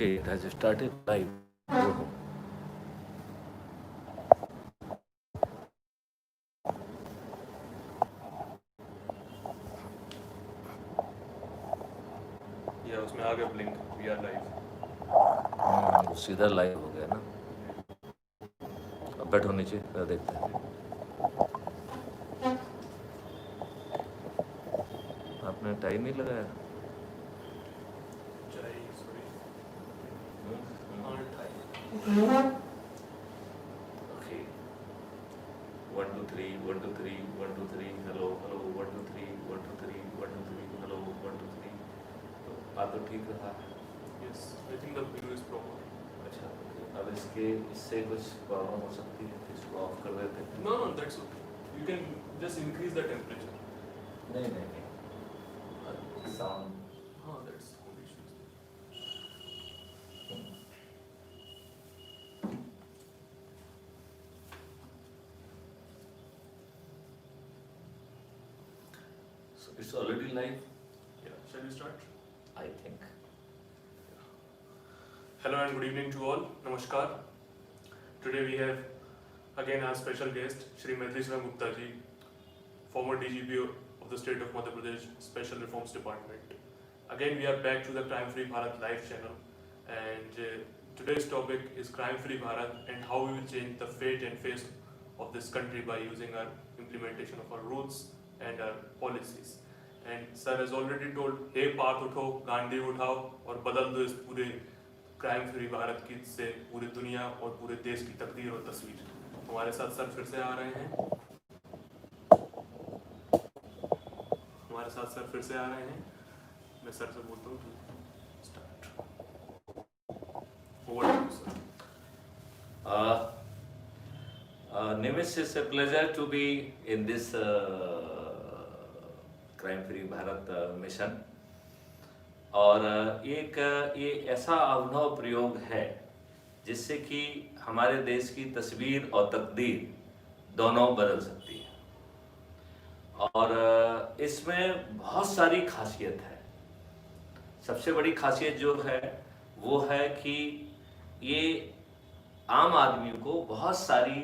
Okay, it has started live. Oh. या उसमें आ गया ब्लिंक वी आर लाइव। सीधा लाइव हो गया ना। अब बैठो नीचे, देखते हैं। आपने टाइम नहीं लगाया? Sorry. Okay. 1 2 3 1 2 3 1 2 3 hello hello 1 2 3 1 2 3 1 2 3 hello 1 2 3। तो बात तो ठीक रहा है। Yes, I think the video is proper. अच्छा, अब इससे कुछ प्रॉब्लम हो सकती है, इसको ऑफ कर देते हैं। No no that's okay, you can just increase the temperature. नहीं नहीं नहीं, साउंड। हाँ दैट्स कोई issues. So it's already live, या shall we start? I think. Hello and good evening to all. Namaskar. Today we have again our special guest, Shri Maitri Singh Gupta ji, former DGP of the state of Madhya Pradesh Special Reforms Department. Again we are back to the Crime Free Bharat live channel, and today's topic is Crime Free Bharat and how we will change the fate and face of this country by using our implementation of our rules and our policies. And sir has already told, hey Parth उठो, गांधी उठाओ और बदल दो इस पूरे crime free Bharat की से पूरी दुनिया और पूरे देश की तकदीर और तस्वीर। हमारे साथ सर फिर से आ रहे हैं। हमारे साथ सर फिर से आ रहे हैं। मैं सर से बोलता हूँ start. Over to sir. Nimesh, it's a pleasure to be in this Crime Free Bharat mission. और ये ऐसा अभिनव प्रयोग है जिससे कि हमारे देश की तस्वीर और तकदीर दोनों बदल सकती है। और इसमें बहुत सारी खासियत है। सबसे बड़ी खासियत जो है वो है कि ये आम आदमी को बहुत सारी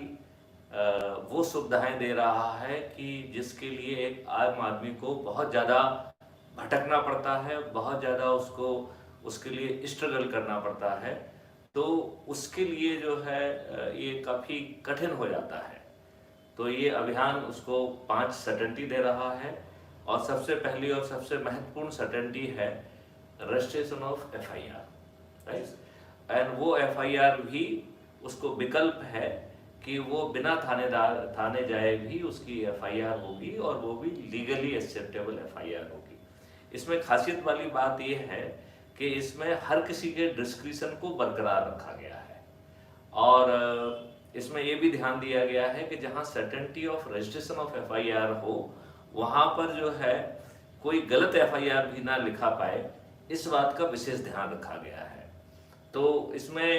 वो सुविधाएं दे रहा है कि जिसके लिए एक आम आदमी को बहुत ज़्यादा भटकना पड़ता है, बहुत ज़्यादा उसको उसके लिए स्ट्रगल करना पड़ता है। तो उसके लिए जो है ये काफ़ी कठिन हो जाता है। तो ये अभियान उसको 5 सर्टेनिटी दे रहा है। और सबसे पहली और सबसे महत्वपूर्ण सर्टेनिटी है registration of FIR, right. And वो FIR भी उसको विकल्प है कि वो बिना थाने जाए भी उसकी FIR होगी और वो भी लीगली एक्सेप्टेबल FIR होगी। इसमें खासियत वाली बात ये है कि इसमें हर किसी के डिस्क्रिशन को बरकरार रखा गया है। और इसमें ये भी ध्यान दिया गया है कि जहाँ certainty of registration of FIR हो वहाँ पर जो है कोई गलत FIR भी ना लिखा पाए, इस बात का विशेष ध्यान रखा गया है। तो इसमें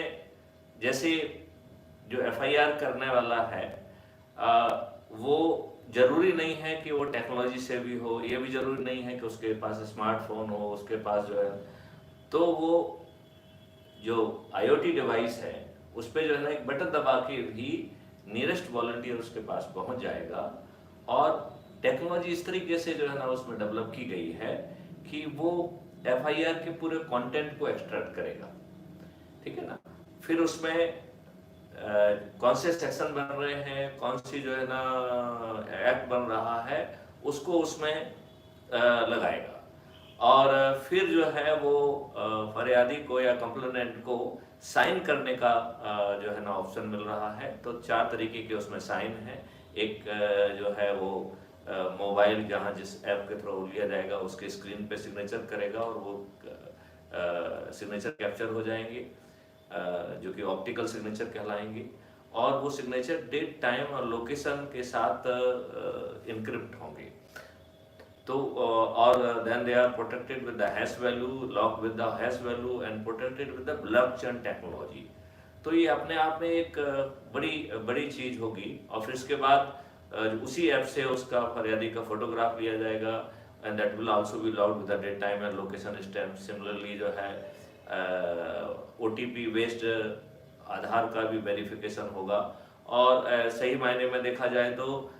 जैसे जो FIR करने वाला है वो जरूरी नहीं है कि वो टेक्नोलॉजी से भी हो, ये भी जरूरी नहीं है कि उसके पास स्मार्टफोन हो, उसके पास जो है तो वो जो IoT डिवाइस है उस पर जो है ना एक बटन दबा के भी नियरेस्ट वॉलंटियर उसके पास पहुंच जाएगा। और टेक्नोलॉजी इस तरीके से जो है ना उसमें डेवलप की गई है कि वो FIR के पूरे कंटेंट को एक्सट्रैक्ट करेगा, ठीक है ना। फिर उसमें कौन से सेक्शन बन रहे हैं, कौन सी जो है ना एक्ट बन रहा है, उसको उसमें लगाएगा। और फिर जो है वो फरियादी को या कंप्लेनेंट को साइन करने का जो है ना ऑप्शन मिल रहा है। तो 4 तरीके के उसमें साइन है। एक जो है वो मोबाइल जहाँ जिस ऐप के थ्रू लिया जाएगा उसके स्क्रीन पे सिग्नेचर करेगा और वो सिग्नेचर कैप्चर हो जाएंगे, जो कि ऑप्टिकल सिग्नेचर कहलाएंगे। और वो सिग्नेचर डेट, टाइम और लोकेशन के साथ इनक्रिप्ट होंगे। तो और then they are protected with the hash value, lock with the hash value and protected with the blockchain technology. तो ये अपने आप में एक बड़ी चीज होगी। और फिर इसके बाद उसी ऐप से उसका फरियादी का फोटोग्राफ लिया जाएगा and that will also be logged with the date, time and location stamp. Similarly जो है OTP बेस्ड आधार का भी वेरिफिकेशन होगा, और सही मायने में देखा जाए तो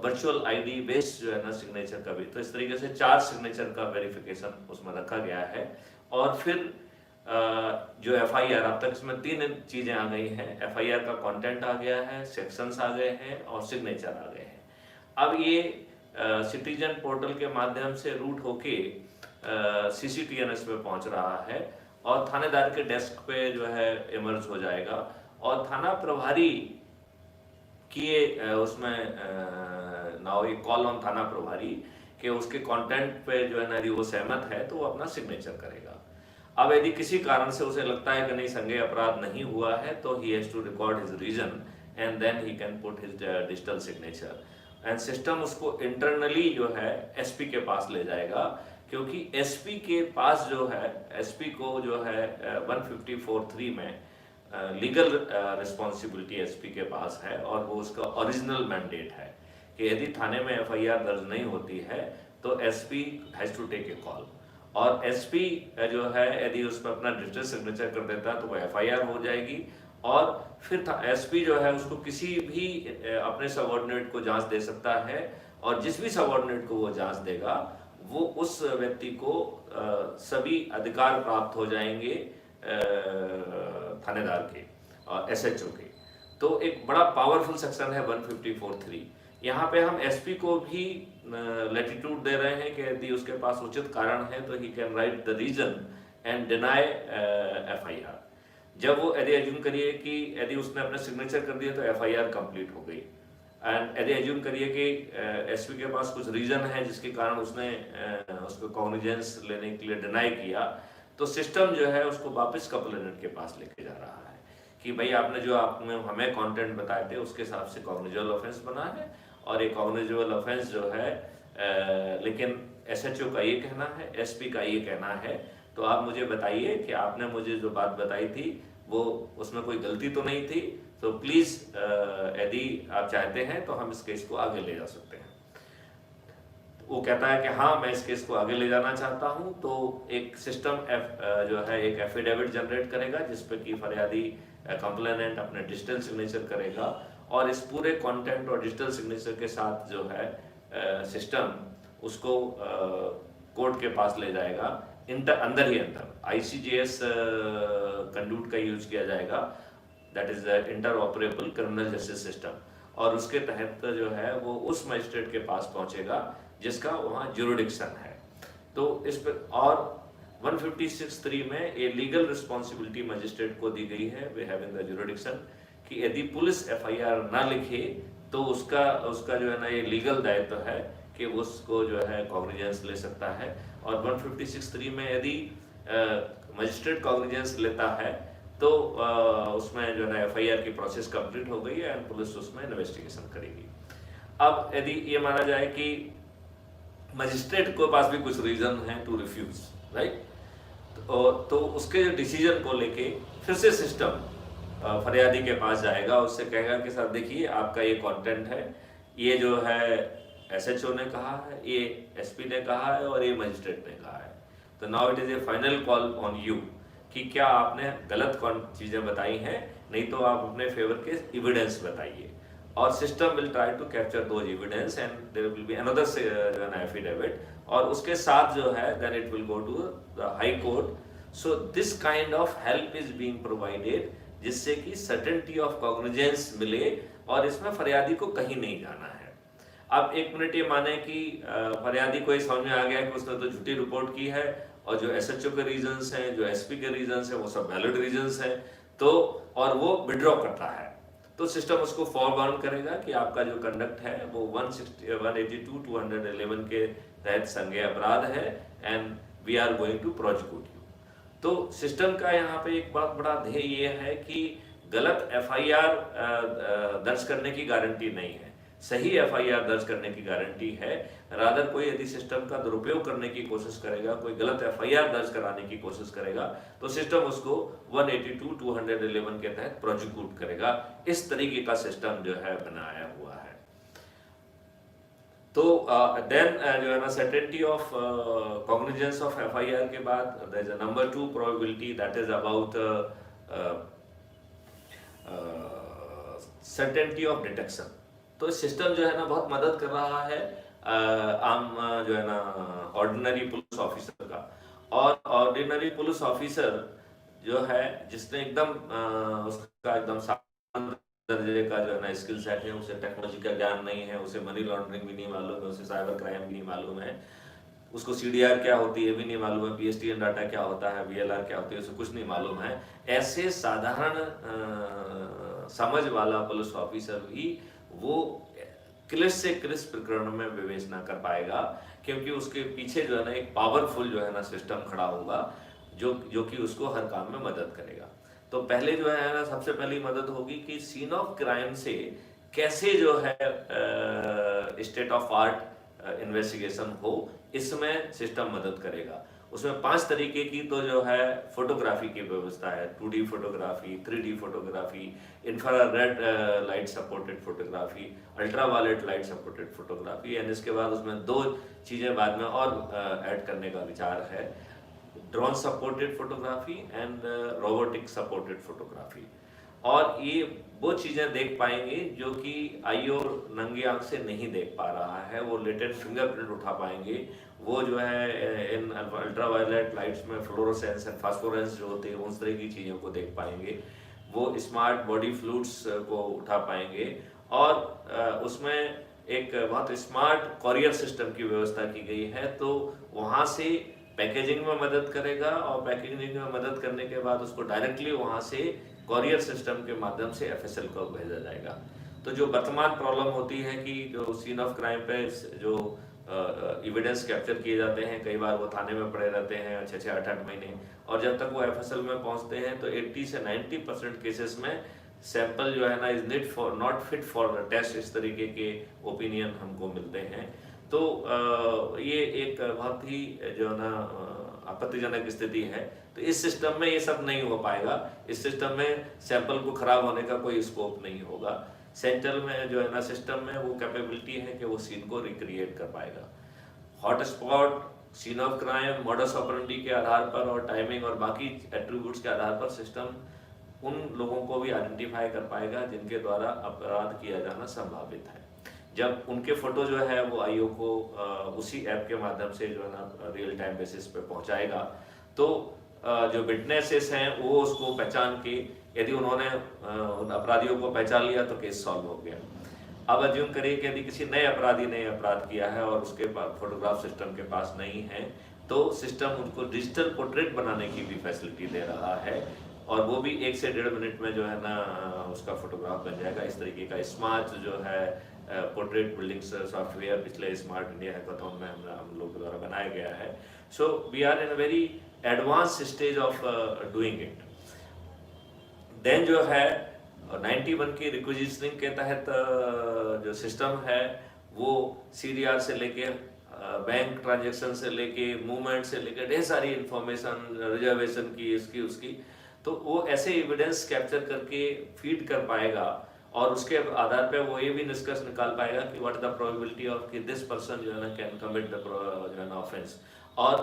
वर्चुअल आईडी बेस्ड जो है ना सिग्नेचर का भी। तो इस तरीके से 4 सिग्नेचर का वेरिफिकेशन उसमें रखा गया है। और फिर जो FIR, अब तक इसमें 3 चीजें आ गई हैं। FIR का कंटेंट आ गया है, सेक्शंस आ गए हैं और सिग्नेचर आ गए हैं। अब ये सिटीजन पोर्टल के माध्यम से रूट होके CCTNS पे पहुंच रहा है और थानेदार के डेस्क पे जो है इमर्ज हो जाएगा, और थाना प्रभारी किए उसमें नाउ एक कॉल ऑन थाना प्रभारी कि उसके कंटेंट पे जो है ना यदि वो सहमत है तो वो अपना सिग्नेचर करेगा। अब यदि किसी कारण से उसे लगता है कि नहीं संज्ञेय अपराध नहीं हुआ है तो he has to record his reason and then he can put his digital signature, and system उसको इंटरनली जो है SP के पास ले जाएगा, क्योंकि SP के पास जो है SP को जो है 154(3) में लीगल रिस्पॉन्सिबिलिटी SP के पास है, और वो उसका ओरिजिनल मैंडेट है कि यदि थाने में FIR दर्ज नहीं होती है तो SP has to take a call, और SP जो है यदि उसमें अपना डिजिटल सिग्नेचर कर देता है तो वो FIR हो जाएगी, और फिर SP जो है उसको किसी भी अपने सबऑर्डिनेट को जांच दे सकता है, और जिस भी सबऑर्डिनेट को वो जांच देगा वो उस व्यक्ति को सभी अधिकार प्राप्त हो जाएंगे थानेदार के और SHO के। तो एक बड़ा पावरफुल सेक्शन है 154(3). यहाँ पे हम SP को भी लैटिट्यूड दे रहे हैं कि यदि उसके पास उचित कारण है तो he can write the reason and deny FIR। जब वो यदि एज्यूम करिए कि यदि उसने अपने सिग्नेचर कर दिया तो FIR कंप्लीट हो गई, एंड यदि एज्यूम करिए कि SP के पास कुछ रीजन है जिसके कारण उसने उसको कॉग्निजेंस लेने के लिए डिनाई किया, तो सिस्टम जो है उसको वापस कंप्लेनेंट के पास लेके जा रहा है कि भाई आपने जो आपने हमें कंटेंट बताए थे उसके हिसाब से कॉग्निजेबल ऑफेंस बना है, और ये कॉग्निजेबल ऑफेंस जो है लेकिन SHO का ये कहना है, SP का ये कहना है, तो आप मुझे बताइए कि आपने मुझे जो बात बताई थी वो उसमें कोई गलती तो नहीं थी, तो प्लीज यदि आप चाहते हैं तो हम इस केस को आगे ले जा सकते हैं। वो कहता है कि हाँ मैं इस केस को आगे ले जाना चाहता हूँ, तो एक सिस्टम जो है एक एफिडेविट जनरेट करेगा जिसपे कि फरियादी कंप्लेनेंट अपने डिजिटल सिग्नेचर करेगा, और इस पूरे कंटेंट और डिजिटल सिग्नेचर के साथ जो है सिस्टम उसको कोर्ट के पास ले जाएगा। अंदर ही अंदर ICJS कंड्यूट का यूज किया जाएगा, that is the inter operable criminal justice system, और उसके तहत जो है वो उस मजिस्ट्रेट के पास पहुंचेगा जिसका वहाँ ज्यूरिडिक्शन है। तो इस पर और 156(3) में ये लीगल रिस्पॉन्सिबिलिटी मजिस्ट्रेट को दी गई है, वे हैविंग द ज्यूरिडिक्शन, कि यदि पुलिस FIR ना लिखे तो उसका जो है ना ये लीगल दायित्व है कि उसको जो है कॉग्निजेंस ले सकता है। और 156(3) में यदि मजिस्ट्रेट कॉग्निजेंस लेता है तो उसमें जो है ना FIR की प्रोसेस कंप्लीट हो गई है एंड पुलिस उसमें इन्वेस्टिगेशन करेगी। अब यदि ये माना जाए कि मजिस्ट्रेट के पास भी कुछ रीजन है टू रिफ्यूज, राइट, तो उसके डिसीजन को लेके फिर से सिस्टम फरियादी के पास जाएगा, उससे कहेगा कि सर देखिए आपका ये कंटेंट है, ये जो है SHO ने कहा है, ये SP ने कहा है और ये मजिस्ट्रेट ने कहा है, तो now it is A final call on you कि क्या आपने गलत चीजें बताई हैं, नहीं तो आप अपने फेवर के एविडेंस बताइए, और system will try to capture those evidence and there will be another affidavit, और उसके साथ जो है then it will go to the high court. So this kind of help is being provided जिससे कि सर्टेनिटी ऑफ कॉग्निजेंस मिले और इसमें फरियादी को कहीं नहीं जाना है। अब एक मिनट ये माने कि फरियादी को ये समझ में आ गया कि उसने तो झूठी रिपोर्ट की है और जो SHO के रीजंस हैं, जो SP के रीजंस हैं, वो सब वैलिड रीजंस हैं, तो और वो विड्रॉ करता है, तो सिस्टम उसको फॉरवर्ड करेगा कि आपका जो कंडक्ट है वो 182(211) के तहत संज्ञेय अपराध है and we are going to prosecute you. तो सिस्टम का यहाँ पे एक बहुत बड़ा ध्येय ये है कि गलत FIR दर्ज करने की गारंटी नहीं है, सही FIR दर्ज करने की गारंटी है। रादर कोई यदि सिस्टम का दुरुपयोग करने की कोशिश करेगा, कोई गलत FIR दर्ज कराने की कोशिश करेगा, तो सिस्टम उसको 182(211) के तहत प्रोसिक्यूट करेगा। इस तरीके का सिस्टम जो है बनाया हुआ है। तो देन जो है ना certainty of cognizance of FIR के बाद there is a number 2 probability that is about certainty of detection. तो सिस्टम जो है ना बहुत मदद कर रहा है आम जो है ना ऑर्डिनरी पुलिस ऑफिसर का। और ऑर्डिनरी पुलिस ऑफिसर जो है जिसने एकदम उसका एकदम सामान्य दर्जे का जो है ना स्किल सेट है, उसे टेक्नोलॉजी का ज्ञान नहीं है, उसे मनी लॉन्ड्रिंग भी नहीं मालूम है, उसे साइबर क्राइम भी नहीं मालूम है, उसको सीडीआर क्या होती है भी नहीं मालूम है, पीएसटीएन डाटा क्या होता है, वीएलआर क्या होती है, उसे कुछ नहीं मालूम है। ऐसे साधारण समझ वाला पुलिस ऑफिसर भी वो क्लिष्ट से क्लिष्ट प्रकरण में विवेचना कर पाएगा, क्योंकि उसके पीछे जो है ना एक पावरफुल जो है ना सिस्टम खड़ा होगा जो कि उसको हर काम में मदद करेगा। तो पहले जो है ना सबसे पहली मदद होगी कि सीन ऑफ क्राइम से कैसे जो है स्टेट ऑफ आर्ट इन्वेस्टिगेशन हो, इसमें सिस्टम मदद करेगा। उसमें 5 तरीके की तो जो है फोटोग्राफी की व्यवस्था है, 2D photography, 3D photography, infrared light supported photography, ultraviolet light supported photography, and इसके बाद उसमें 2 चीज़ें बाद में और ऐड करने का विचार है, drone supported photography and robotic supported photography. और ये वो चीज़ें देख पाएंगे जो कि आईओ नंगे आंख से नहीं देख पा रहा है। वो लेटेंट फिंगरप्रिंट उठा पाएंगे, वो जो है इन अल्ट्रावायलेट लाइट्स में फ्लोरोसेंस एंड फास्फोरेंस जो होते हैं उस तरह की चीज़ों को देख पाएंगे, वो स्मार्ट बॉडी फ्लूइड्स को उठा पाएंगे। और उसमें एक बहुत स्मार्ट कॉरियर सिस्टम की व्यवस्था की गई है, तो वहाँ से पैकेजिंग में मदद करेगा, और पैकेजिंग में मदद करने के बाद उसको डायरेक्टली वहाँ से कॉरियर सिस्टम के माध्यम से एफएसएल को भेजा जाएगा। तो जो वर्तमान प्रॉब्लम होती है कि जो सीन ऑफ क्राइम पे जो एविडेंस कैप्चर किए जाते हैं, कई बार वो थाने में पड़े रहते हैं 6-6, 8-8 महीने, और जब तक वो एफएसएल में पहुंचते हैं तो 80 से 90% केसेस में सैंपल जो है ना is not fit for test, इस तरीके के ओपिनियन हमको मिलते हैं। तो ये एक बहुत ही जो है ना आपत्तिजनक स्थिति है। तो इस सिस्टम में ये सब नहीं हो पाएगा, इस सिस्टम में सैंपल को खराब होने का कोई स्कोप नहीं होगा। सेंट्रल में जो है ना सिस्टम में वो कैपेबिलिटी है कि वो सीन को रिक्रिएट कर पाएगा। Hotspot, scene of crime, modus operandi के आधार पर और टाइमिंग और बाकी एट्रीब्यूट्स के आधार पर सिस्टम उन लोगों को भी आइडेंटिफाई कर पाएगा जिनके द्वारा अपराध किया जाना संभावित है। जब उनके फोटो जो है वो आईओ को उसी ऐप के माध्यम से जो है ना रियल टाइम बेसिस पे पहुंचाएगा, तो जो विटनेसेस हैं वो उसको पहचान के, यदि उन्होंने उन अपराधियों को पहचान लिया तो केस सॉल्व हो गया। अब अज्यूम करिए कि यदि किसी नए अपराधी ने अपराध किया है और उसके पास फोटोग्राफ सिस्टम के पास नहीं है, तो सिस्टम उनको डिजिटल पोर्ट्रेट बनाने की भी फैसिलिटी दे रहा है, और वो भी 1 से 1.5 मिनट में जो है ना उसका फोटोग्राफ बन जाएगा। इस तरीके का स्मार्ट जो है पोर्ट्रेट बिल्डिंग सॉफ्टवेयर पिछले स्मार्ट इंडिया हैकाथॉन में हम लोग द्वारा बनाया गया है। So we are in a very advance stage of doing it. Then जो है 91 की रिक्विजिशनिंग के तहत जो सिस्टम है वो सीडीआर से लेके बैंक ट्रांजैक्शन से लेके मूवमेंट से लेके ढेर सारी इंफॉर्मेशन, रिजर्वेशन की, इसकी उसकी, तो वो ऐसे एविडेंस कैप्चर करके फीड कर पाएगा, और उसके आधार पे वो ये भी निष्कर्ष निकाल पाएगा कि व्हाट द प्रोबेबिलिटी ऑफ कि दिस पर्सन जो है ना कैन कमिट द जो है ना ऑफेंस। और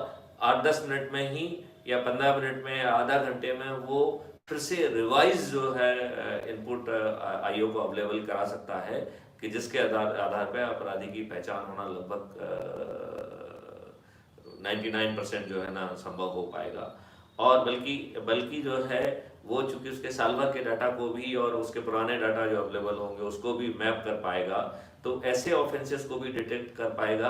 8-10 मिनट में ही या 15 मिनट में या आधा घंटे में वो फिर से रिवाइज जो है इनपुट आईओ को अवेलेबल करा सकता है, कि जिसके आधार पे अपराधी की पहचान होना लगभग 99% जो है ना संभव हो पाएगा। और बल्कि जो है वो चूंकि उसके साल भर के डाटा को भी और उसके पुराने डाटा जो अवेलेबल होंगे उसको भी मैप कर पाएगा, तो ऐसे ऑफेंसेस को भी डिटेक्ट कर पाएगा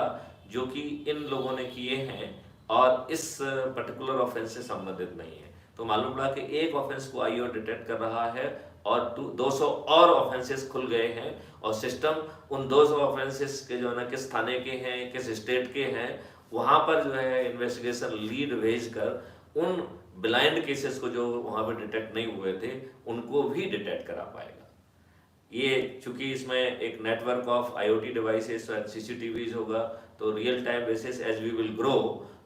जो कि इन लोगों ने किए हैं और इस पर्टिकुलर ऑफेंस से संबंधित नहीं है। तो मालूम पड़ा कि एक ऑफेंस को आईओ डिटेक्ट कर रहा है और 200 और ऑफेंसेस खुल गए हैं, और सिस्टम उन 200 ऑफेंसेस के जो है ना किस थाने के हैं, किस स्टेट के हैं, वहाँ पर जो है इन्वेस्टिगेशन लीड भेज कर उन ब्लाइंड केसेस को जो वहाँ पर डिटेक्ट नहीं हुए थे उनको भी डिटेक्ट करा पाएगा। ये चूंकि इसमें एक नेटवर्क ऑफ आईओटी डिवाइसेस और सीसीटीवीज होगा, तो real time basis as we will grow,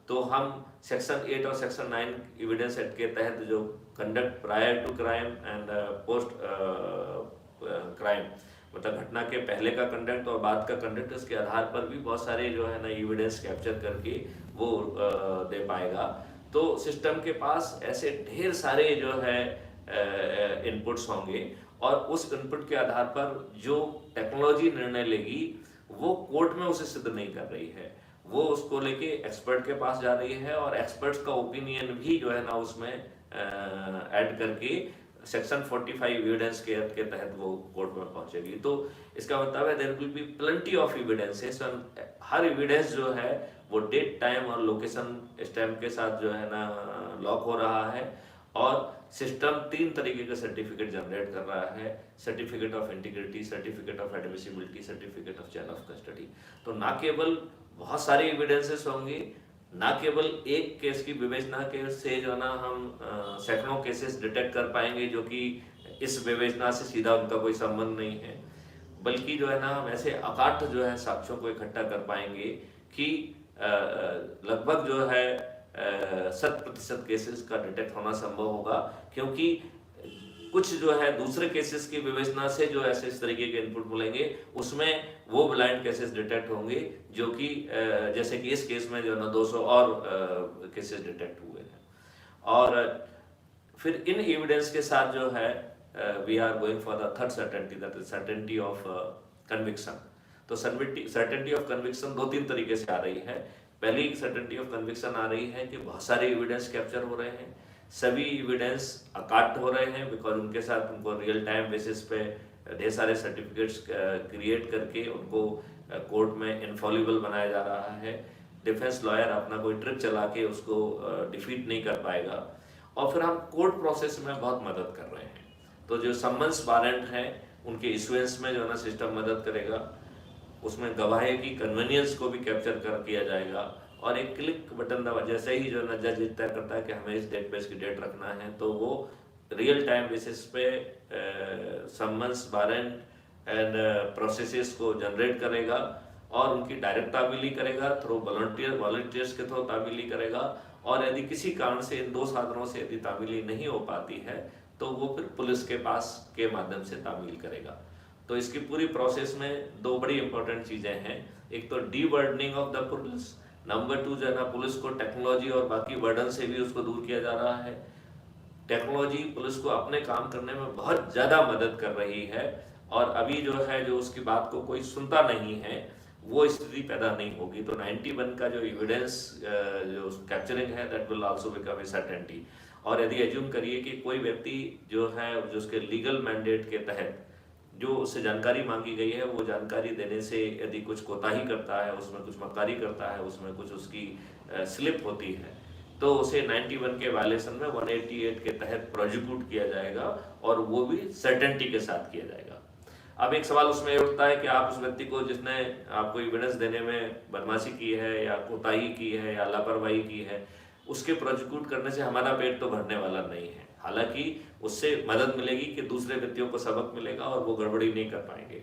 तो हम सेक्शन 8 और सेक्शन 9 एविडेंस एक्ट के तहत जो conduct prior to crime and post crime, मतलब घटना के पहले का कंडक्ट और बाद का कंडक्ट, इसके आधार पर भी बहुत सारे जो है ना एविडेंस कैप्चर करके वो दे पाएगा। तो सिस्टम के पास ऐसे ढेर सारे जो है इनपुट्स होंगे और उस इनपुट के आधार पर जो टेक्नोलॉजी निर्णय लेगी वो कोर्ट में उसे सिद्ध नहीं कर रही है, वो उसको लेके एक्सपर्ट के पास जा रही है और एक्सपर्ट्स का ओपिनियन भी जो है ना उसमें ऐड करके सेक्शन 45 एविडेंस के तहत वो कोर्ट में पहुंचेगी। तो इसका मतलब है there will be plenty of evidences, हर एविडेंस जो है वो डेट, टाइम और लोकेशन स्टैम्प के साथ जो है ना लॉक हो रहा है। और सिस्टम 3 तरीके का सर्टिफिकेट जनरेट कर रहा है, certificate of integrity, certificate of admissibility, certificate of chain of custody. तो ना केवल बहुत सारे एविडेंसेस होंगे, ना केवल एक केस की विवेचना के से जो ना हम सैकड़ों केसेस डिटेक्ट कर पाएंगे जो कि इस विवेचना से सीधा उनका कोई संबंध नहीं है, बल्कि जो है ना हम ऐसे अकाट्य जो है साक्ष्यों को इकट्ठा कर पाएंगे कि लगभग जो है 100% केसेस का डिटेक्ट होना संभव होगा। क्योंकि कुछ जो है दूसरे केसेस की विवेचना से जो ऐसे इस तरीके के इनपुट मिलेंगे उसमें वो ब्लाइंड केसेस डिटेक्ट होंगे जो कि जैसे कि इस केस में जो ना 200 और केसेस डिटेक्ट हुए हैं। और फिर इन एविडेंस के साथ जो है we are going for the third certainty, that is certainty of conviction. तो सर्टेनिटी ऑफ कन्विक्शन 2-3 तरीके से आ रही है। पहली सर्टेनिटी ऑफ कन्विक्शन आ रही है कि बहुत सारे एविडेंस कैप्चर हो रहे हैं, सभी एविडेंस अकाट हो रहे हैं, बिकॉज उनके साथ उनको रियल टाइम बेसिस पे ढेर सारे सर्टिफिकेट्स क्रिएट करके उनको कोर्ट में इनफॉलिबल बनाया जा रहा है। डिफेंस लॉयर अपना कोई ट्रिक चला के उसको डिफीट नहीं कर पाएगा। और फिर हम कोर्ट प्रोसेस में बहुत मदद कर रहे हैं। तो जो सम्मन्स वारंट हैं उनके इशुएंस में जो है ना सिस्टम मदद करेगा, उसमें गवाही की कन्वीनियंस को भी कैप्चर कर किया जाएगा और एक क्लिक बटन दबा जैसे ही जो ना जज तय करता है कि हमें इस डेट पे इसकी डेट रखना है, तो वो रियल टाइम बेसिस पे सम्मन्स वारंट एंड प्रोसेसेस को जनरेट करेगा और उनकी डायरेक्ट तामीली करेगा, थ्रू वॉलंटियर्स के थ्रू तामीली करेगा। और यदि किसी कारण से इन 2 साधनों से यदि तामीली नहीं हो पाती है तो वो फिर पुलिस के पास के माध्यम से तामील करेगा। तो इसकी पूरी प्रोसेस में 2 बड़ी इंपॉर्टेंट चीजें हैं। एक तो डीबर्डनिंग ऑफ द पुलिस, नंबर 2 जो है ना पुलिस को टेक्नोलॉजी और बाकी बर्डन से भी उसको दूर किया जा रहा है। टेक्नोलॉजी पुलिस को अपने काम करने में बहुत ज़्यादा मदद कर रही है और अभी जो है जो उसकी बात को कोई सुनता नहीं है वो स्थिति पैदा नहीं होगी। तो 91 का जो एविडेंस जो कैप्चरिंग है that will also become a certainty. और यदि एज्यूम करिए कि कोई व्यक्ति जो है जो उसके लीगल मैंडेट के तहत जो उससे जानकारी मांगी गई है वो जानकारी देने से यदि कुछ कोताही करता है, उसमें कुछ मक्कारी करता है, उसमें कुछ उसकी स्लिप होती है, तो उसे 91 के वायलेशन में 188 के तहत प्रोसिक्यूट किया जाएगा और वो भी सर्टेनिटी के साथ किया जाएगा। अब एक सवाल उसमें उठता है कि आप उस व्यक्ति को जिसने आपको एविडेंस देने में बदमाशी की है या कोताही की है या लापरवाही की है, उसके प्रोसिक्यूट करने से हमारा पेट तो भरने वाला नहीं है। हालांकि उससे मदद मिलेगी कि दूसरे व्यक्तियों को सबक मिलेगा और वो गड़बड़ी नहीं कर पाएंगे,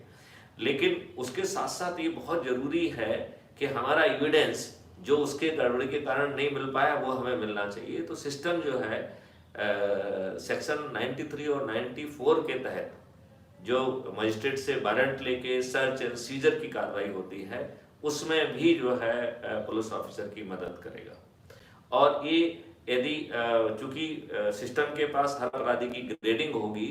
लेकिन उसके साथ साथ ये बहुत जरूरी है कि हमारा एविडेंस जो उसके गड़बड़ी के कारण नहीं मिल पाया वो हमें मिलना चाहिए। तो सिस्टम जो है सेक्शन 93 और 94 के तहत जो मजिस्ट्रेट से वारंट लेके सर्च एंड सीजर की कार्रवाई होती है उसमें भी जो है पुलिस ऑफिसर की मदद करेगा। और ये यदि चूंकि सिस्टम के पास हर अपराधी की ग्रेडिंग होगी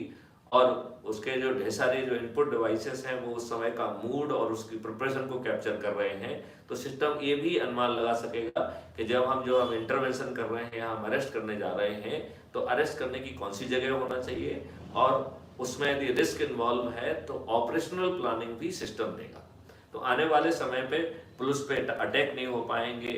और उसके जो ढेर सारे जो इनपुट डिवाइसेस हैं वो उस समय का मूड और उसकी प्रिपरेशन को कैप्चर कर रहे हैं, तो सिस्टम ये भी अनुमान लगा सकेगा कि जब हम इंटरवेंशन कर रहे हैं या हम अरेस्ट करने जा रहे हैं तो अरेस्ट करने की कौन सी जगह होना चाहिए और उसमें यदि रिस्क इन्वॉल्व है तो ऑपरेशनल प्लानिंग भी सिस्टम देगा। तो आने वाले समय पे पुलिस पे अटैक नहीं हो पाएंगे,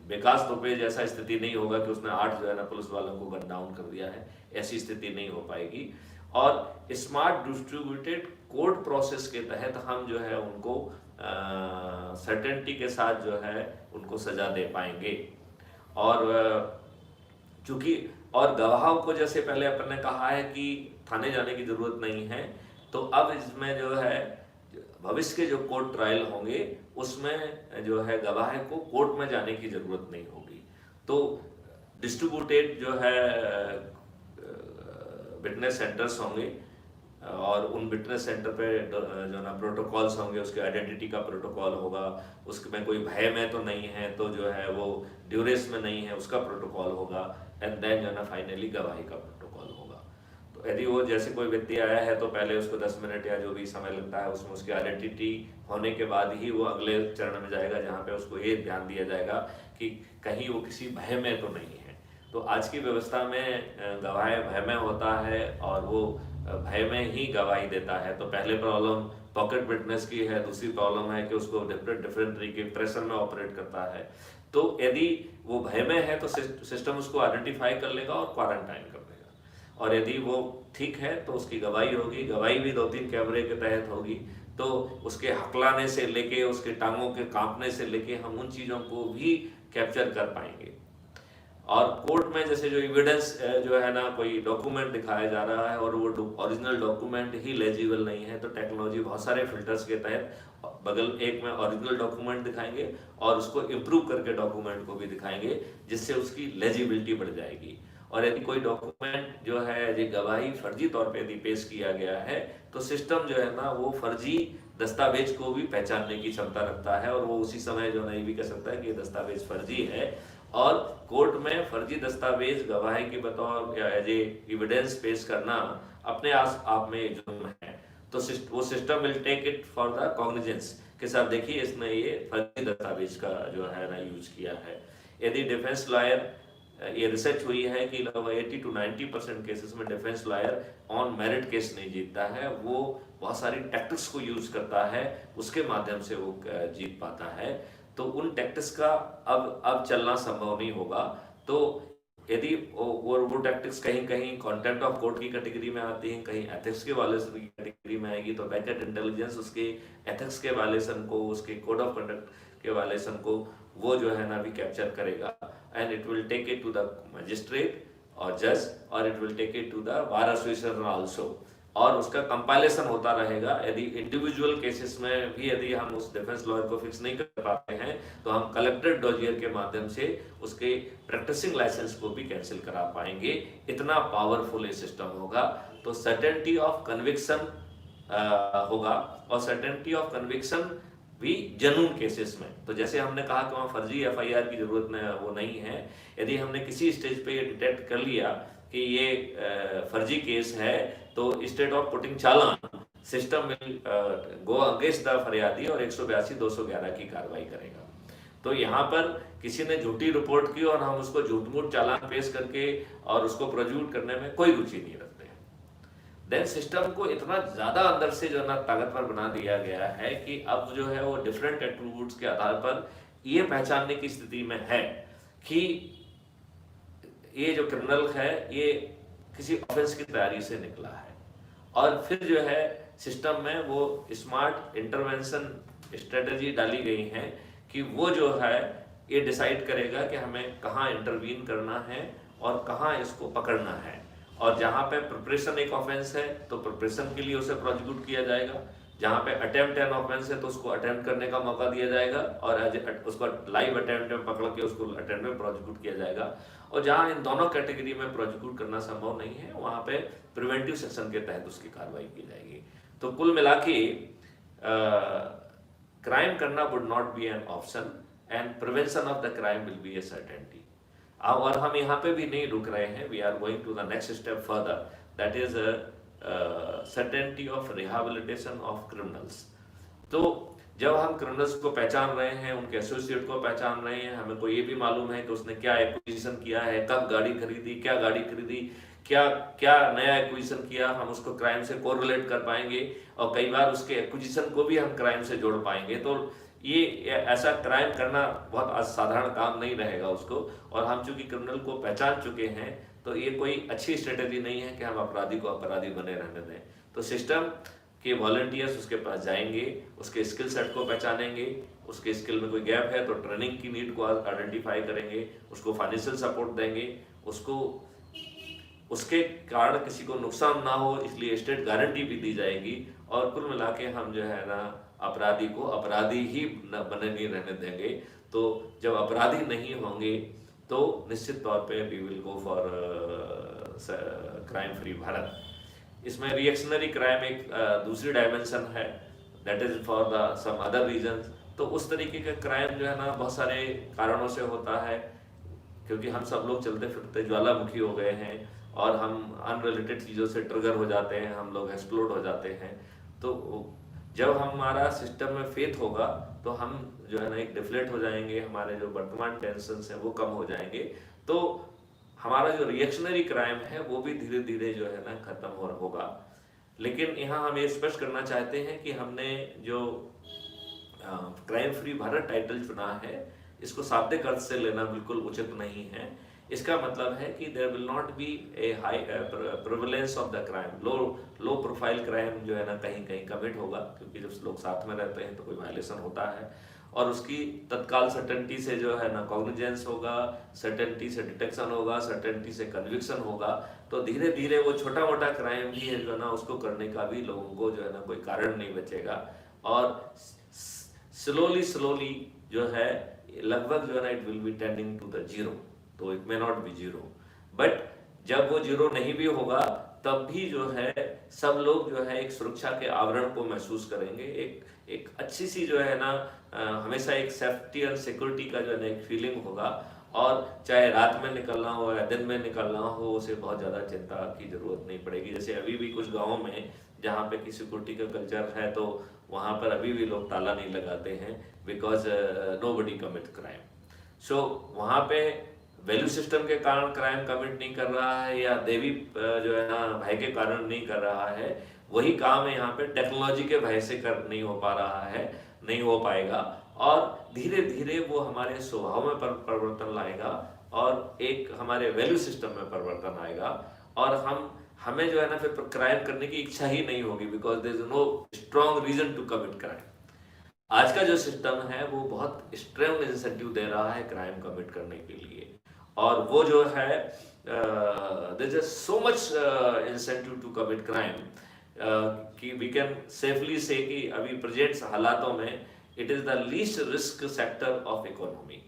विकास दुबे जैसा स्थिति नहीं होगा कि उसने 8 जो है ना पुलिस वालों को गन डाउन कर दिया है, ऐसी स्थिति नहीं हो पाएगी। और स्मार्ट डिस्ट्रीब्यूटेड कोर्ट प्रोसेस के तहत हम जो है उनको सर्टेनिटी के साथ जो है उनको सजा दे पाएंगे। और चूंकि और गवाहों को जैसे पहले अपन ने कहा है कि थाने जाने की जरूरत नहीं है, तो अब इसमें जो है भविष्य के जो कोर्ट ट्रायल होंगे उसमें जो है गवाह को कोर्ट में जाने की जरूरत नहीं होगी। तो डिस्ट्रीब्यूटेड जो है विटनेस सेंटर्स होंगे और उन विटनेस सेंटर पे जो ना प्रोटोकॉल्स होंगे, उसके आइडेंटिटी का प्रोटोकॉल होगा, उसमें कोई भय में तो नहीं है, तो जो है वो ड्यूरेस में नहीं है, उसका प्रोटोकॉल होगा, एंड देन जो ना फाइनली गवाही का प्रोटोकॉल होगा। तो यदि वो जैसे कोई व्यक्ति आया है तो पहले उसको 10 मिनट या जो भी समय लगता है उसमें उसकी आइडेंटिटी होने के बाद ही वो अगले चरण में जाएगा, जहाँ पे उसको ये ध्यान दिया जाएगा कि कहीं वो किसी भय में तो नहीं है। तो आज की व्यवस्था में गवाह भय में होता है और वो भय में ही गवाही देता है। तो पहले प्रॉब्लम पॉकेट विटनेस की है, दूसरी प्रॉब्लम है कि उसको डिफरेंट डिफरेंट तरीके प्रेशर में ऑपरेट करता है। तो यदि वो भय में है तो सिस्टम उसको आइडेंटिफाई कर लेगा और क्वारंटाइन कर देगा, और यदि वो ठीक है तो उसकी गवाही होगी। गवाही भी 2-3 कैमरे के तहत होगी। तो उसके हकलाने से लेके, उसके टांगों के कांपने से लेके हम उन चीज़ों को भी कैप्चर कर पाएंगे। और कोर्ट में जैसे जो एविडेंस जो है ना, कोई डॉक्यूमेंट दिखाया जा रहा है और वो ओरिजिनल डॉक्यूमेंट ही लेजिबल नहीं है, तो टेक्नोलॉजी बहुत सारे फिल्टर्स के तहत बगल एक में ओरिजिनल डॉक्यूमेंट दिखाएंगे और उसको इम्प्रूव करके डॉक्यूमेंट को भी दिखाएंगे, जिससे उसकी लेजिबिलिटी बढ़ जाएगी। और यदि कोई डॉक्यूमेंट जो है यदि गवाही फर्जी तौर पे यदि पेश किया गया है, तो सिस्टम जो है ना वो फर्जी दस्तावेज को भी पहचानने की क्षमता रखता है, और वो उसी समय जो नहीं भी कह सकता है कि ये दस्तावेज फर्जी है। और कोर्ट में फर्जी दस्तावेज गवाही के बतौर एज एविडेंस पेश करना अपने आप में जुर्म है। तो वो system will take it for the cognizance के साथ, देखिए इसने ये फर्जी दस्तावेज का जो है ना यूज किया है। यदि डिफेंस लॉयर, ये रिसर्च हुई है कि लगभग 80 to 90% केसेस में defence lawyer on merit case नहीं जीतता है, वो बहुत सारी टैक्टिक्स को यूज करता है, उसके माध्यम से वो जीत पाता है। तो उन टैक्टिक्स का अब चलना संभव नहीं होगा। तो यदि वो टैक्टिक्स कहीं कहीं कंटेंट ऑफ कोर्ट की कैटेगरी में आती हैं, कहीं एथिक्स के वायलेशन की कैटेगरी में आएगी, तो बैकएंड इंटेलिजेंस उसके एथिक्स के वायलेशन को, उसके कोड ऑफ कंडक्ट के वायलेशन को वो जो है ना भी कैप्चर करेगा, and it will take it to the magistrate और जज, और it will take it to the bar association also, और उसका कंपाइलेशन होता रहेगा। यदि इंडिविजुअल केसेस में भी यदि हम उस डिफेंस लॉयर को फिक्स नहीं कर पाते हैं, तो हम कलेक्टेड डॉजियर के माध्यम से उसके प्रैक्टिसिंग लाइसेंस को भी कैंसिल करा पाएंगे। इतना पावरफुल ये सिस्टम होगा। तो सर्टेनिटी ऑफ कन्विक्शन होगा, और सर्टेनिटी ऑफ कन्विक्शन भी जेन्युइन केसेस में। तो जैसे हमने कहा कि वहाँ फर्जी एफआईआर की जरूरत वो नहीं है। यदि हमने किसी स्टेज पे ये डिटेक्ट कर लिया कि ये फर्जी केस है, तो instead of putting challan, system will go against the फरियादी और 182, 211 की कार्रवाई करेगा। तो यहाँ पर किसी ने झूठी रिपोर्ट की और हम उसको झूठ मूठ चालान पेश करके और उसको प्रोसिक्यूट करने में कोई रुचि नहीं रखते। देन सिस्टम को इतना ज्यादा अंदर से जो ना ताकतवर बना दिया गया है कि अब जो है वो डिफरेंट एट्रीब्यूट्स के आधार पर ये पहचानने की स्थिति में है कि ये जो क्रिमिनल है ये किसी ऑफेंस की तैयारी से निकला है। और फिर जो है सिस्टम में वो स्मार्ट इंटरवेंशन स्ट्रेटजी डाली गई है कि वो जो है ये डिसाइड करेगा कि हमें कहाँ इंटरवीन करना है और कहाँ इसको पकड़ना है। और जहाँ पे प्रिपरेशन एक ऑफेंस है तो प्रिपरेशन के लिए उसे प्रोसिक्यूट किया जाएगा, जहाँ पे अटेम्प्ट एन ऑफेंस है तो उसको अटेम्प्ट करने का मौका दिया जाएगा और उसको लाइव अटेम्प्ट में पकड़ के उसको अटेम्प्ट में प्रोसिक्यूट किया जाएगा। और जहाँ इन दोनों कैटेगरी में प्रोसिक्यूट करना संभव नहीं है, वहाँ पे प्रिवेंटिव सेक्शन के तहत उसकी कार्रवाई की जाएगी। तो कुल मिला के क्राइम करना would not be an option and prevention of the crime will be a certainty. और हम यहाँ पे भी नहीं रुक रहे हैं, we are going to the next step further, that is certainty of rehabilitation of criminals. तो जब हम क्रिमिनल्स को पहचान रहे हैं, उनके एसोसिएट को पहचान रहे हैं, हमें को ये भी मालूम है कि उसने क्या एक्विजिशन किया है, कब गाड़ी खरीदी, क्या गाड़ी खरीदी, क्या नया एक्विजिशन किया, हम उसको क्राइम से कोरिलेट कर पाएंगे और कई बार उसके एक्विजिशन को भी हम क्राइम से जोड़ पाएंगे। तो ये ऐसा क्राइम करना बहुत साधारण काम नहीं रहेगा उसको। और हम चूंकि क्रिमिनल को पहचान चुके हैं तो ये कोई अच्छी स्ट्रेटेजी नहीं है कि हम अपराधी को अपराधी बने रहने दें। तो सिस्टम के वॉलंटियर्स उसके पास जाएंगे, उसके स्किल सेट को पहचानेंगे, उसके स्किल में कोई गैप है तो ट्रेनिंग की नीड को आइडेंटिफाई करेंगे, उसको फाइनेंशियल सपोर्ट देंगे, उसको उसके कारण किसी को नुकसान ना हो इसलिए स्टेट गारंटी भी दी जाएगी। और कुल मिला के हम जो है ना अपराधी को अपराधी ही बने नहीं रहने देंगे। तो जब अपराधी नहीं होंगे तो निश्चित तौर पे we will go for crime free Bharat. इसमें रिएक्शनरी क्राइम एक दूसरी डायमेंशन है, that is for the some other reasons. तो उस तरीके का क्राइम जो है ना बहुत सारे कारणों से होता है, क्योंकि हम सब लोग चलते फिरते ज्वालामुखी हो गए हैं और हम अनरिलेटेड चीज़ों से ट्रिगर हो जाते हैं, हम लोग एक्सप्लोड हो जाते हैं। तो जब हमारा सिस्टम में फेथ होगा तो हम जो है ना एक डिफ्लेट हो जाएंगे, हमारे जो वर्तमान टेंशन हैं वो कम हो जाएंगे। तो हमारा जो रिएक्शनरी क्राइम है वो भी धीरे धीरे जो है ना खत्म होगा। लेकिन यहाँ हम ये स्पष्ट करना चाहते हैं कि हमने जो क्राइम फ्री भारत टाइटल चुना है, इसको शाब्दिक अर्थ से लेना बिल्कुल उचित नहीं है। इसका मतलब है कि there will not be a high prevalence of the crime, low profile crime जो है ना कहीं कहीं कमिट होगा, क्योंकि जब लोग साथ में रहते हैं तो कोई वायलेशन होता है और उसकी तत्काल सर्टेनिटी से जो है ना कॉग्निजेंस होगा, सर्टेनिटी से डिटेक्शन होगा, सर्टेनिटी से कन्विक्शन होगा। तो धीरे धीरे वो छोटा मोटा क्राइम भी है जो है ना उसको करने का भी लोगों को जो है ना कोई कारण नहीं बचेगा। और स्लोली जो है लगभग जो है ना it will be tending to the zero. तो it may not be zero, but जब वो जीरो नहीं भी होगा तब भी जो है सब लोग जो है एक सुरक्षा के आवरण को महसूस करेंगे। एक अच्छी सी जो है ना हमेशा एक सेफ्टी और सिक्योरिटी का जो है ना एक फीलिंग होगा, और चाहे रात में निकलना हो या दिन में निकलना हो उसे बहुत ज़्यादा चिंता की जरूरत नहीं पड़ेगी। जैसे अभी भी कुछ गाँव में जहाँ पे की सिक्योरिटी का कल्चर है तो वहाँ पर अभी भी लोग ताला नहीं लगाते हैं, बिकॉज नोबडी कमिट क्राइम। सो वहाँ पे वैल्यू सिस्टम के कारण क्राइम कमिट नहीं कर रहा है या देवी जो है ना भय के कारण नहीं कर रहा है, वही काम है यहाँ पे टेक्नोलॉजी के भय से कर नहीं हो पा रहा है, नहीं हो पाएगा। और धीरे धीरे वो हमारे स्वभाव में परिवर्तन लाएगा और एक हमारे वैल्यू सिस्टम में परिवर्तन आएगा, और हमें जो है ना फिर क्राइम करने की इच्छा ही नहीं होगी, because there is no strong reason to commit crime. आज का जो सिस्टम है वो बहुत स्ट्रॉन्ग इंसेंटिव दे रहा है क्राइम कमिट करने के लिए, और वो जो है there is so much incentive to commit crime कि वी कैन सेफली से कि अभी प्रेजेंट हालातों में it is the least risk sector of economy.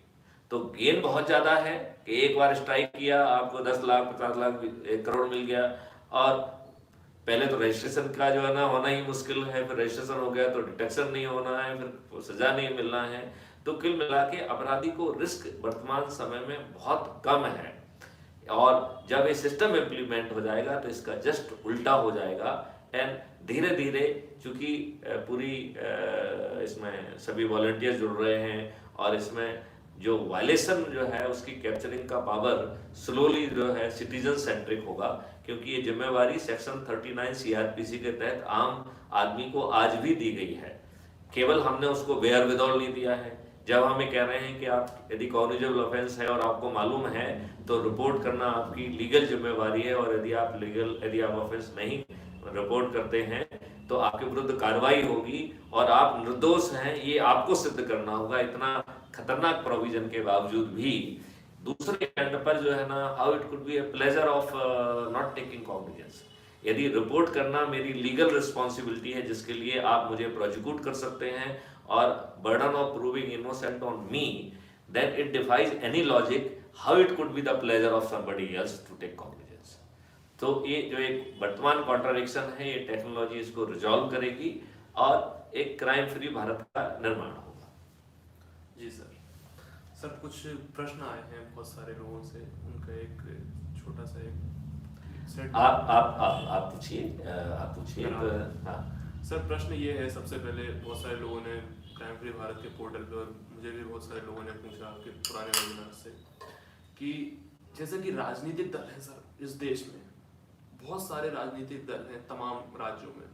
तो गेन बहुत ज्यादा है कि एक बार स्ट्राइक किया आपको 10 लाख 50 लाख 1 करोड़ मिल गया, और पहले तो रजिस्ट्रेशन का जो है ना होना ही मुश्किल है, फिर रजिस्ट्रेशन हो गया तो डिटेक्शन नहीं होना है, फिर सजा नहीं मिलना है। तो कुल मिला के अपराधी को रिस्क वर्तमान समय में बहुत कम है, और जब ये सिस्टम इम्प्लीमेंट हो जाएगा तो इसका जस्ट उल्टा हो जाएगा। एंड धीरे धीरे चूंकि पूरी इसमें सभी वॉलंटियर्स जुड़ रहे हैं और इसमें जो वायलेशन जो है उसकी कैप्चरिंग का पावर स्लोली जो है सिटीजन सेंट्रिक होगा, क्योंकि ये जिम्मेवारी सेक्शन 39 सीआरपीसी के तहत आम आदमी को आज भी दी गई है, केवल हमने उसको वेयर विदऑल नहीं दिया है। जब हमें कह रहे हैं कि आप यदि कॉग्निजेबल ऑफेंस है और आपको मालूम है तो रिपोर्ट करना आपकी लीगल जिम्मेवारी है, और यदि आप ऑफेंस नहीं रिपोर्ट करते हैं तो आपके विरुद्ध कार्रवाई होगी और आप निर्दोष हैं ये आपको सिद्ध करना होगा। इतना खतरनाक प्रोविजन के बावजूद भी दूसरे एंड पर जो है ना how it could B a pleasure of not taking cognizance. यदि रिपोर्ट करना मेरी लीगल रिस्पॉन्सिबिलिटी है जिसके लिए आप मुझे प्रोसिक्यूट कर सकते हैं और burden of proving innocent on me, then it defies any logic how it could be the pleasure of somebody else to take cognizance. तो ये जो एक वर्तमान कॉन्ट्राडिक्शन है ये टेक्नोलॉजी इसको रिजॉल्व करेगी और एक क्राइम फ्री भारत का निर्माण होगा। जी सर। सर कुछ प्रश्न आए हैं बहुत सारे लोगों से, उनका एक छोटा सा एक सेट आप पूछिए। हाँ सर, प्रश्न ये है, सबसे पहले बहुत सारे लोगों ने क्राइम फ्री भारत के पोर्टल पे और मुझे भी बहुत सारे लोगों ने पूछा आपके पुराने वेबिनार से कि जैसे कि राजनीतिक दल है सर इस देश में, बहुत सारे राजनीतिक दल हैं तमाम राज्यों में।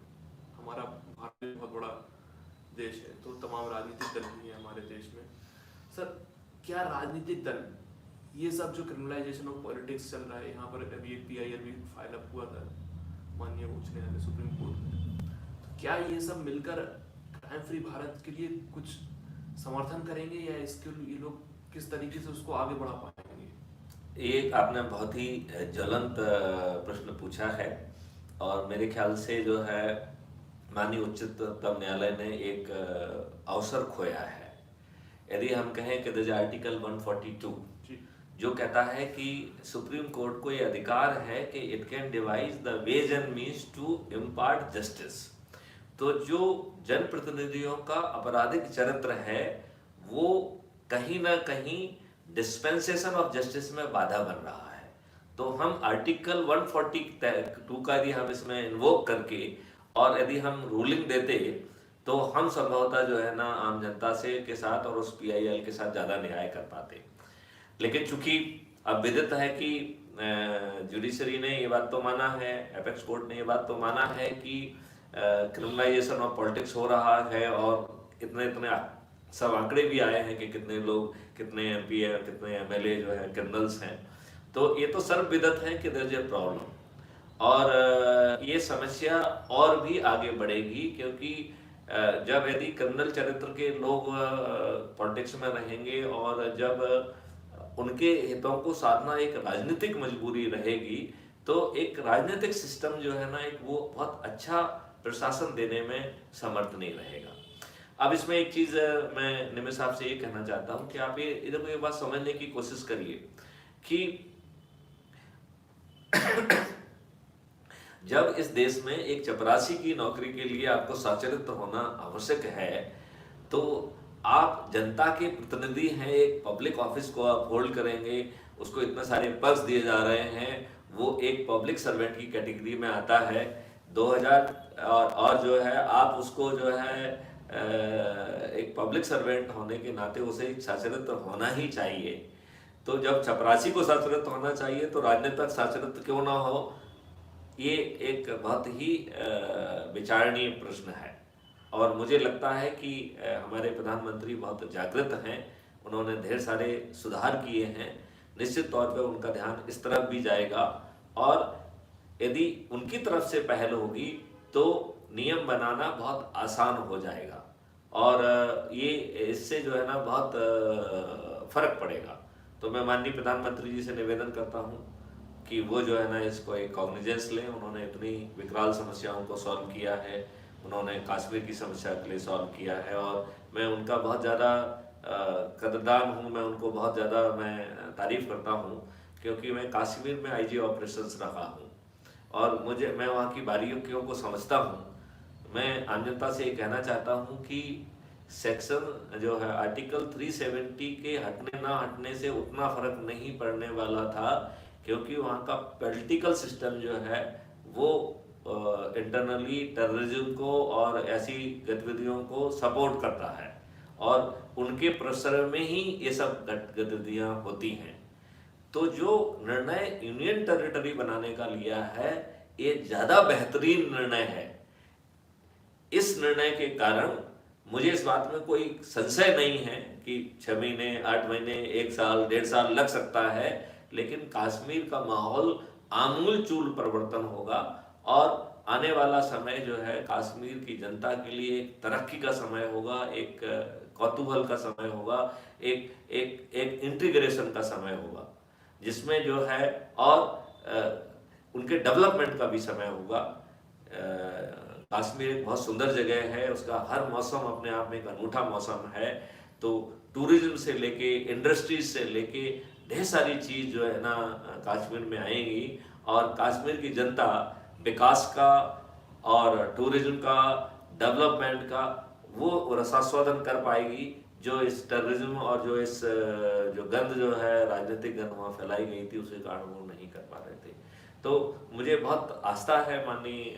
हमारा भारत बहुत बड़ा देश है तो तमाम राजनीतिक दल भी हैं हमारे देश में। सर क्या राजनीतिक दल ये सब जो क्रिमिनलाइजेशन ऑफ पॉलिटिक्स चल रहा है, यहाँ पर अभी एक PIL भी फाइल अप हुआ था माननीय उच्च न्यायालय सुप्रीम कोर्ट में, तो क्या ये सब मिलकर क्राइम फ्री भारत के लिए कुछ समर्थन करेंगे या इसके लिए ये लोग किस तरीके से उसको आगे बढ़ा पाएंगे? एक आपने बहुत ही ज्वलंत प्रश्न पूछा है और मेरे ख्याल से जो है माननीय उच्चतम न्यायालय ने एक अवसर खोया है। यदि हम कहें कि आर्टिकल 142 जो कहता है कि सुप्रीम कोर्ट को ये अधिकार है कि it can devise the ways and means to impart justice. तो जो जनप्रतिनिधियों का आपराधिक चरित्र है वो कहीं ना कहीं डिस्पेंसेशन ऑफ जस्टिस में बाधा बन रहा है। तो हम आर्टिकल 142 का यदि हम इसमें इन्वोक करके और यदि हम रूलिंग देते तो हम संभवतः जो है ना आम जनता से के साथ और उस PIL के साथ ज़्यादा न्याय कर पाते। लेकिन चूंकि अब विदित है कि जुडिशरी ने ये बात तो माना है, एपेक्स कोर्ट ने ये बात तो माना है कि क्रिमिनलाइजेशन ऑफ पॉलिटिक्स हो रहा है और इतने इतने सब आंकड़े भी आए हैं कि कितने लोग, कितने MP है, कितने MLA जो है क्रिमिनल्स हैं। तो ये तो सर्वविदित है कि देयर इज ए प्रॉब्लम और ये समस्या और भी आगे बढ़ेगी क्योंकि जब यदि क्रिमिनल चरित्र के लोग पॉलिटिक्स में रहेंगे और जब उनके हितों को साधना एक राजनीतिक मजबूरी रहेगी तो एक राजनीतिक सिस्टम जो है ना एक वो बहुत अच्छा प्रशासन देने में समर्थ नहीं रहेगा। अब इसमें एक चीज मैं निमिष साहब से ये कहना चाहता हूँ कि आप ये इधर को ये बात समझने की कोशिश करिए कि जब इस देश में एक चपरासी की नौकरी के लिए आपको सचरित्र होना आवश्यक है तो आप जनता के प्रतिनिधि हैं, एक पब्लिक ऑफिस को आप होल्ड करेंगे, उसको इतने सारे पर्क्स दिए जा रहे हैं, वो एक पब्लिक सर्वेंट की कैटेगरी में आता है 2000 और जो है आप उसको जो है एक पब्लिक सर्वेंट होने के नाते उसे सचरित्र होना ही चाहिए। तो जब चपरासी को सचरित्र होना चाहिए तो राजनीतिक सचरित्र क्यों ना हो, ये एक बहुत ही विचारणीय प्रश्न है। और मुझे लगता है कि हमारे प्रधानमंत्री बहुत जागृत हैं, उन्होंने ढेर सारे सुधार किए हैं, निश्चित तौर पे उनका ध्यान इस तरफ भी जाएगा और यदि उनकी तरफ से पहल होगी तो नियम बनाना बहुत आसान हो जाएगा और ये इससे जो है ना बहुत फर्क पड़ेगा। तो मैं माननीय प्रधानमंत्री जी से निवेदन करता हूँ कि वो जो है ना इसको एक कॉग्निजेंस लें। उन्होंने इतनी विकराल समस्याओं को सॉल्व किया है, उन्होंने कश्मीर की समस्या के लिए सॉल्व किया है और मैं उनका बहुत ज़्यादा कदरदान हूँ, मैं उनको बहुत ज़्यादा मैं तारीफ़ करता हूँ क्योंकि मैं कश्मीर में IG ऑपरेशंस रहा हूँ और मैं वहाँ की बारीकियों को समझता हूँ। मैं आम जनता से ये कहना चाहता हूँ कि सेक्शन जो है आर्टिकल 370 के हटने ना हटने से उतना फर्क नहीं पड़ने वाला था क्योंकि वहाँ का पॉलिटिकल सिस्टम जो है वो इंटरनली टेररिज्म को और ऐसी गतिविधियों को सपोर्ट करता है और उनके प्रेशर में ही ये सब गतिविधियाँ होती हैं। तो जो निर्णय यूनियन टेरिटरी बनाने का लिया है ये ज़्यादा बेहतरीन निर्णय है। इस निर्णय के कारण मुझे इस बात में कोई संशय नहीं है कि 6 महीने 8 महीने 1 साल 1.5 साल लग सकता है, लेकिन कश्मीर का माहौल आमूल चूल परिवर्तन होगा और आने वाला समय जो है कश्मीर की जनता के लिए एक तरक्की का समय होगा, एक कौतूहल का समय होगा, एक इंटीग्रेशन का समय होगा जिसमें जो है और उनके डेवलपमेंट का भी समय होगा। कश्मीर एक बहुत सुंदर जगह है, उसका हर मौसम अपने आप में एक अनूठा मौसम है। तो टूरिज्म से लेके इंडस्ट्रीज से लेके ढेर सारी चीज़ जो है ना कश्मीर में आएंगी और कश्मीर की जनता विकास का और टूरिज्म का डेवलपमेंट का वो रसास्वादन कर पाएगी जो इस टेररिज्म और जो इस जो गंद जो है राजनीतिक गंद वहाँ फैलाई गई थी उसके कारण वो नहीं कर पा रहे थे। तो मुझे बहुत आस्था है माननीय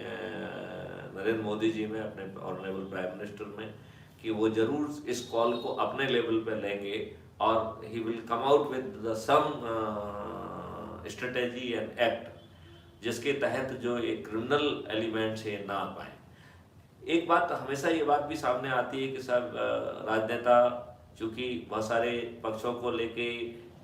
नरेंद्र मोदी जी में, अपने ऑनरेबल प्राइम मिनिस्टर में, कि वो जरूर इस कॉल को अपने लेवल पे लेंगे और he will come out with some strategy and act जिसके तहत जो एक क्रिमिनल एलिमेंट्स है ना आ पाए। एक बात हमेशा ये बात भी सामने आती है कि सब राजनेता चूंकि बहुत सारे पक्षों को लेके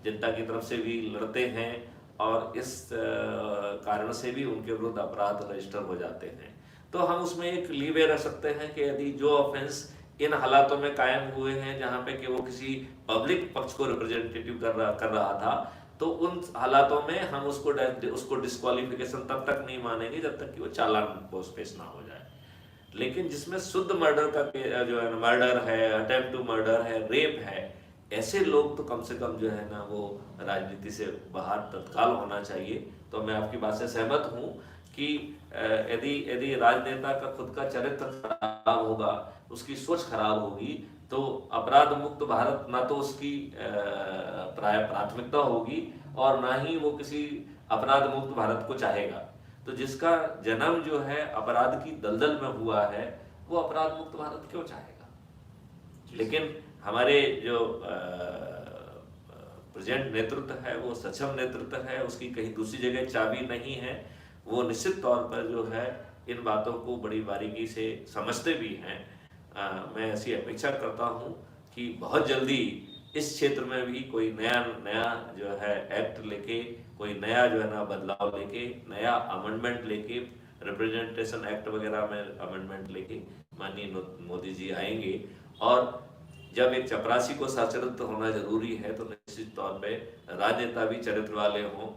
जनता की तरफ से भी लड़ते हैं और इस कारण से भी उनके विरुद्ध अपराध रजिस्टर हो जाते हैं। तो हम उसमें एक लीवे रख सकते हैं कि यदि जो ऑफेंस इन हालातों में कायम हुए हैं जहाँ पे कि वो किसी पब्लिक पक्ष को रिप्रेजेंटेटिव कर रहा था तो उन हालातों में हम उसको डिस्क्वालिफिकेशन तब तक नहीं मानेंगे जब तक कि वो चालान पोस्ट पेश ना हो जाए। लेकिन जिसमें शुद्ध मर्डर का जो है मर्डर है, अटेम्प्ट टू मर्डर है, रेप है, ऐसे लोग तो कम से कम जो है ना वो राजनीति से बाहर तत्काल होना चाहिए। तो मैं आपकी बात से सहमत हूँ कि यदि यदि राजनेता का खुद का चरित्र खराब होगा, उसकी सोच खराब होगी, तो अपराध मुक्त भारत ना तो उसकी प्राथमिकता होगी और ना ही वो किसी अपराध मुक्त भारत को चाहेगा। तो जिसका जन्म जो है अपराध की दलदल में हुआ है, वो अपराध मुक्त भारत क्यों चाहेगा? लेकिन हमारे जो प्रेजेंट नेतृत्व है वो सक्षम नेतृत्व है, उसकी कहीं दूसरी जगह चाबी नहीं है। वो निश्चित तौर पर जो है इन बातों को बड़ी बारीकी से समझते भी हैं। मैं ऐसी अपेक्षा करता हूँ कि बहुत जल्दी इस क्षेत्र में भी कोई नया नया जो है एक्ट लेके, कोई नया जो है ना बदलाव लेके, नया अमेंडमेंट लेके, रिप्रेजेंटेशन एक्ट वगैरह में अमेंडमेंट लेके माननीय मोदी जी आएंगे। और जब एक चपरासी को सचरित्र होना जरूरी है, तो निश्चित तौर पे राजनेता भी चरित्र वाले हों।